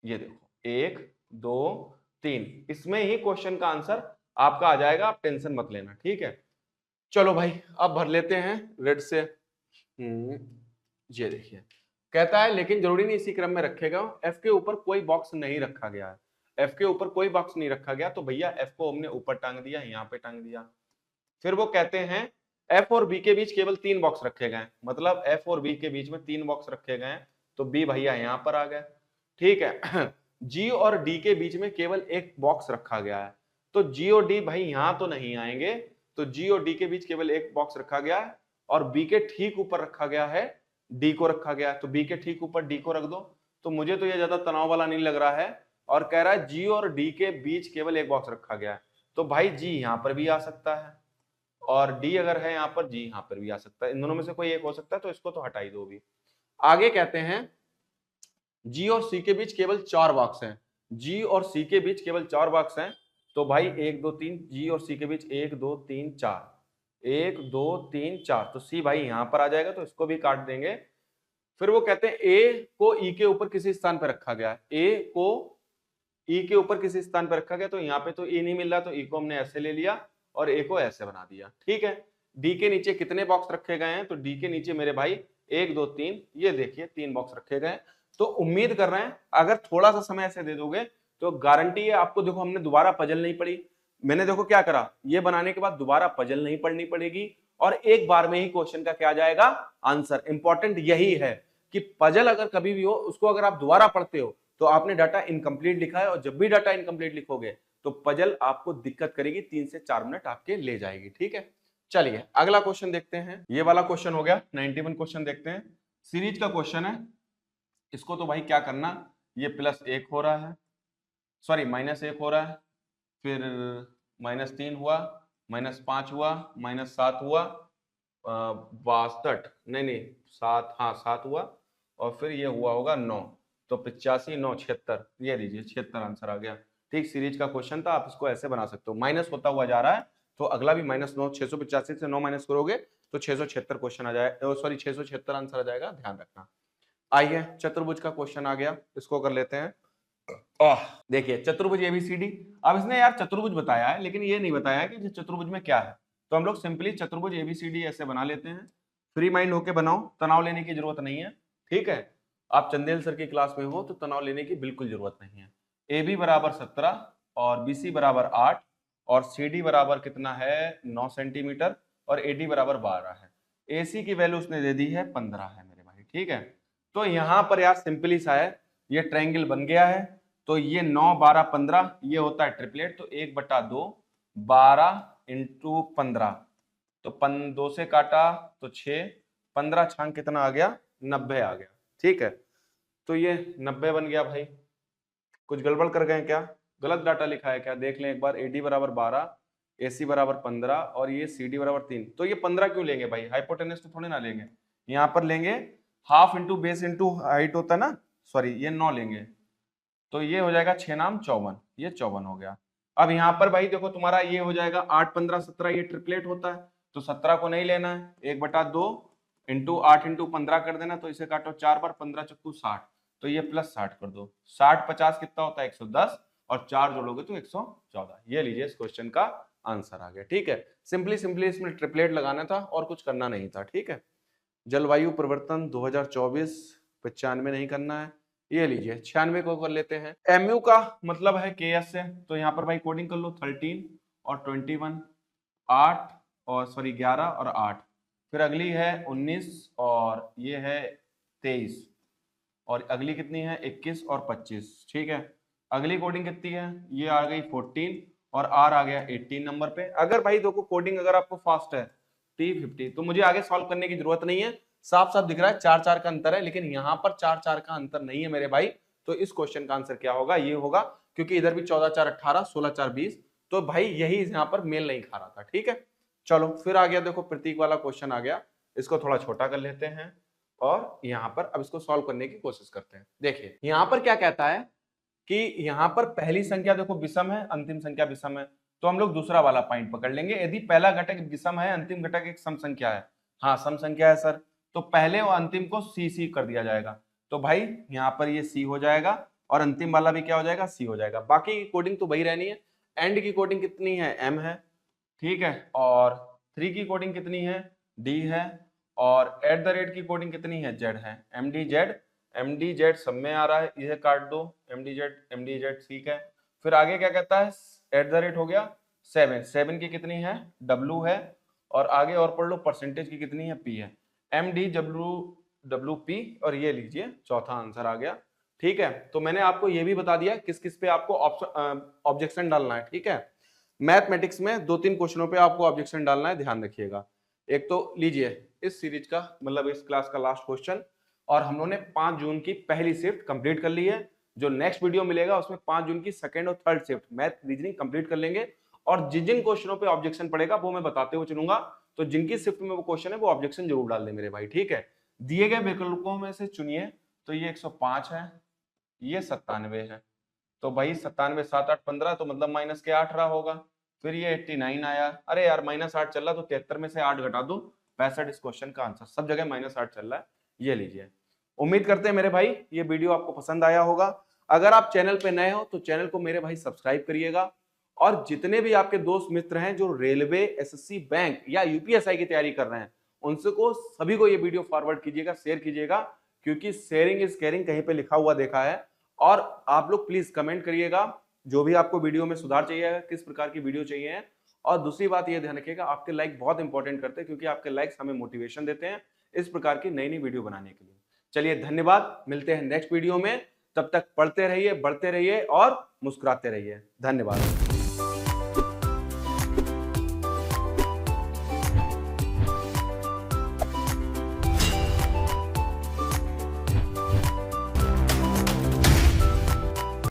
ये देखो 1 2 3, इसमें ही क्वेश्चन का आंसर आपका आ जाएगा, आप टेंशन मत लेना, ठीक है। चलो भाई अब भर लेते हैं रेड से। ये देखिए, कहता है लेकिन जरूरी नहीं इसी क्रम में रखेगा, एफ के ऊपर कोई बॉक्स नहीं रखा गया है। एफ के ऊपर कोई बॉक्स नहीं रखा गया, तो भैया एफ को हमने ऊपर टांग दिया, यहाँ पे टांग दिया। फिर वो कहते हैं एफ और बी के बीच केवल 3 बॉक्स रखे गए, मतलब एफ और बी के बीच में 3 बॉक्स रखे गए, तो बी भैया यहाँ पर आ गए, ठीक है। जी और डी के बीच में केवल एक बॉक्स रखा गया है, तो जी और डी भाई यहां तो नहीं आएंगे, तो जी और डी के बीच केवल एक बॉक्स रखा गया है, और बी के ठीक ऊपर रखा गया है, डी को रखा गया है, तो बी के ठीक ऊपर डी को रख दो। तो मुझे तो ये ज्यादा तनाव वाला नहीं लग रहा है, और कह रहा है जी और डी के बीच केवल एक बॉक्स रखा गया है, तो भाई जी यहां पर भी आ सकता है, और डी अगर है यहाँ पर, जी यहाँ पर भी आ सकता है, इन दोनों में से कोई एक हो सकता है, तो इसको तो हटा ही दो भी। आगे कहते हैं जी और सी के बीच केवल 4 बॉक्स हैं, जी और सी के बीच केवल 4 बॉक्स हैं, तो भाई 1 2 3, जी और सी के बीच 1 2 3 4, 1 2 3 4, तो सी भाई यहां पर आ जाएगा, तो इसको भी काट देंगे। फिर वो कहते हैं ए को ई के ऊपर किसी स्थान पर रखा गया है, ए को ई के ऊपर किसी स्थान पर रखा गया, तो यहाँ पे तो ई नहीं मिल रहा, तो ई को हमने ऐसे ले लिया और ए को ऐसे बना दिया, ठीक है। डी के नीचे कितने बॉक्स रखे गए हैं, तो डी के नीचे मेरे भाई 1 2 3, ये देखिए 3 बॉक्स रखे गए। तो उम्मीद कर रहे हैं अगर थोड़ा सा समय ऐसे दे दोगे तो गारंटी है आपको, देखो हमने दोबारा पजल नहीं पड़ी, मैंने देखो क्या करा, ये बनाने के बाद दोबारा पजल नहीं पढ़नी पड़ेगी, और एक बार में ही क्वेश्चन का क्या जाएगा आंसर। इंपॉर्टेंट यही है कि पजल अगर कभी भी हो, उसको अगर आप दोबारा पढ़ते हो तो आपने डाटा इनकम्प्लीट लिखा है, और जब भी डाटा इनकम्प्लीट लिखोगे तो पजल आपको दिक्कत करेगी, 3 से 4 मिनट आपके ले जाएगी, ठीक है। चलिए अगला क्वेश्चन देखते हैं, ये वाला क्वेश्चन हो गया 91 क्वेश्चन। देखते हैं सीरीज का क्वेश्चन है, इसको तो भाई क्या करना, ये +1 हो रहा है, सॉरी -1 हो रहा है, फिर -3 हुआ, -5 हुआ, -7 हुआ, 62 नहीं 7, हाँ 7 हुआ, और फिर ये हुआ होगा 9, तो 85 9 76, ये लीजिए 76 आंसर आ गया, ठीक। सीरीज का क्वेश्चन था, आप इसको ऐसे बना सकते हो, माइनस होता हुआ जा रहा है, तो अगला भी -9, 685 से 9 माइनस करोगे तो 676 क्वेश्चन आ जाएगा, सॉरी 676 आंसर आ जाएगा, ध्यान रखना। आइए चतुर्भुज का क्वेश्चन आ गया, इसको कर लेते हैं। देखिए चतुर्भुज एबीसीडी, अब इसने यार चतुर्भुज बताया है, लेकिन ये नहीं बताया कि चतुर्भुज में क्या है, तो हम लोग सिंपली चतुर्भुज एबीसीडी ऐसे बना लेते हैं। फ्री माइंड होके बनाओ, तनाव लेने की जरूरत नहीं है, ठीक है। आप चंदेल सर की क्लास में हो तो तनाव लेने की बिल्कुल जरूरत नहीं है। ए बी बराबर 17 और बी सी बराबर 8 और सी डी बराबर कितना है 9 सेंटीमीटर और ए डी बराबर 12 है। ए सी की वैल्यू उसने दे दी है 15 है मेरे भाई, ठीक है। तो यहां पर यार सिंपली सा है, ये ट्रायंगल बन गया है, तो ये 9 12 15 ये होता है ट्रिपलेट, तो 1/2 12 × 15, तो 2 से काटा तो 6, 15 छांग कितना आ गया 90 आ गया, ठीक है। तो ये 90 बन गया भाई। कुछ गड़बड़ कर गए क्या, गलत डाटा लिखा है क्या, देख लें एक बार। एडी बराबर 12, एसी बराबर 15 और ये सीडी बराबर 3, तो ये 15 क्यों लेंगे भाई, हाइपोटेनस तो थोड़ी ना लेंगे, यहाँ पर लेंगे half into base into height होता है ना, सॉरी ये 9 लेंगे, तो ये हो जाएगा 6 नाम 54, ये 54 हो गया। अब यहाँ पर भाई देखो तुम्हारा ये हो जाएगा 8 15 17, ये ट्रिपलेट होता है, तो 17 को नहीं लेना है, 1/2 इंटू 8 इंटू 15 कर देना, तो इसे काटो 4 बार, 15 चक्कू 60, तो ये +60 कर दो, 60 50 कितना होता है 110, और 4 जोड़ोगे तो 114। ये लीजिए इस क्वेश्चन का आंसर आ गया, ठीक है। सिंपली इसमें ट्रिपलेट लगाना था और कुछ करना नहीं था, ठीक है। जलवायु परिवर्तन 2024 95 नहीं करना है, ये लीजिए 96 को कर लेते हैं। एमयू का मतलब है केएस से, तो यहाँ पर भाई कोडिंग कर लो 13 और 21, 8 और सॉरी 11 और 8, फिर अगली है 19 और ये है 23, और अगली कितनी है 21 और 25, ठीक है। अगली कोडिंग कितनी है, ये आ गई 14 और आर आ गया 18 नंबर पे। अगर भाई देखो कोडिंग अगर आपको फास्ट है T50 तो मुझे आगे सॉल्व करने की जरूरत नहीं है, साफ साफ दिख रहा है 4-4 का अंतर है, लेकिन यहाँ पर 4-4 का अंतर नहीं है मेरे भाई। तो इस क्वेश्चन का आंसर क्या होगा, ये होगा, क्योंकि इधर भी 14-4 18, 16-4 20, तो भाई यही यहाँ पर मेल नहीं खा रहा था, ठीक है। चलो फिर आ गया, देखो प्रतीक वाला क्वेश्चन आ गया, इसको थोड़ा छोटा कर लेते हैं और यहाँ पर अब इसको सॉल्व करने की कोशिश करते हैं। देखिए यहाँ पर क्या कहता है कि यहाँ पर पहली संख्या देखो विषम है, अंतिम संख्या विषम है, तो हम लोग दूसरा वाला पॉइंट पकड़ लेंगे। यदि पहला घटक विषम है, अंतिम घटक एक सम संख्या है, हाँ सम संख्या है सर, तो पहले और अंतिम को सी कर दिया जाएगा। तो भाई यहाँ पर ये सी हो जाएगा और अंतिम वाला भी क्या हो जाएगा, सी हो जाएगा। बाकी की कोडिंग तो वही रहनी है। एंड की कोडिंग कितनी है, एम है, ठीक है। और 3 की कोडिंग कितनी है, डी है। और एट द रेट की कोडिंग कितनी है, जेड है। एम डी जेड सब में आ रहा है, इसे काट दो, एम डी जेड, ठीक है। फिर आगे क्या कहता है, एट द रेट हो गया 7 की कितनी है, डब्लू है। और आगे और पढ़ लो, परसेंटेज की कितनी है, पी है। एम डी डब्लू पी, और ये लीजिए चौथा आंसर आ गया, ठीक है। तो मैंने आपको ये भी बता दिया किस किस पे आपको ऑब्जेक्शन डालना है, ठीक है। मैथमेटिक्स में 2-3 क्वेश्चनों पे आपको ऑब्जेक्शन डालना है, ध्यान रखिएगा। एक तो लीजिए इस सीरीज का मतलब इस क्लास का लास्ट क्वेश्चन, और हम लोगों ने 5 जून की पहली शिफ्ट कंप्लीट कर ली है। जो नेक्स्ट वीडियो मिलेगा उसमें 5 जून की सेकंड और third shift math reasoning complete कर लेंगे, और जिन जिन क्वेश्चनों पे ऑब्जेक्शन पड़ेगा वो मैं बताते हुए चलूंगा। तो जिनकी शिफ्ट में वो क्वेश्चन है वो ऑब्जेक्शन जरूर डाल दें मेरे भाई, ठीक है। दिए गए विकल्पों में से चुनिए, तो ये 105 है, ये 97 है, तो भाई 97 7 8 15, तो मतलब माइनस के 8 रहा होगा। फिर ये 89 आया, अरे यार -8 चल रहा, तो 73 में से 8 घटा दो, 65 इस क्वेश्चन का आंसर। सब जगह -8 चल रहा है, ये लीजिए। उम्मीद करते हैं मेरे भाई ये वीडियो आपको पसंद आया होगा। अगर आप चैनल पे नए हो तो चैनल को मेरे भाई सब्सक्राइब करिएगा, और जितने भी आपके दोस्त मित्र हैं जो रेलवे, एसएससी, बैंक या यूपीएसआई की तैयारी कर रहे हैं, उनसे को सभी को ये वीडियो फॉरवर्ड कीजिएगा, शेयर कीजिएगा, क्योंकि शेयरिंग इज केयरिंग कहीं पे लिखा हुआ देखा है। और आप लोग प्लीज कमेंट करिएगा जो भी आपको वीडियो में सुधार चाहिए, किस प्रकार की वीडियो चाहिए। और दूसरी बात ये ध्यान रखिएगा, आपके लाइक बहुत इंपॉर्टेंट करते हैं, क्योंकि आपके लाइक्स हमें मोटिवेशन देते हैं इस प्रकार की नई नई वीडियो बनाने के लिए। चलिए धन्यवाद, मिलते हैं नेक्स्ट वीडियो में, तब तक पढ़ते रहिए, बढ़ते रहिए और मुस्कुराते रहिए। धन्यवाद।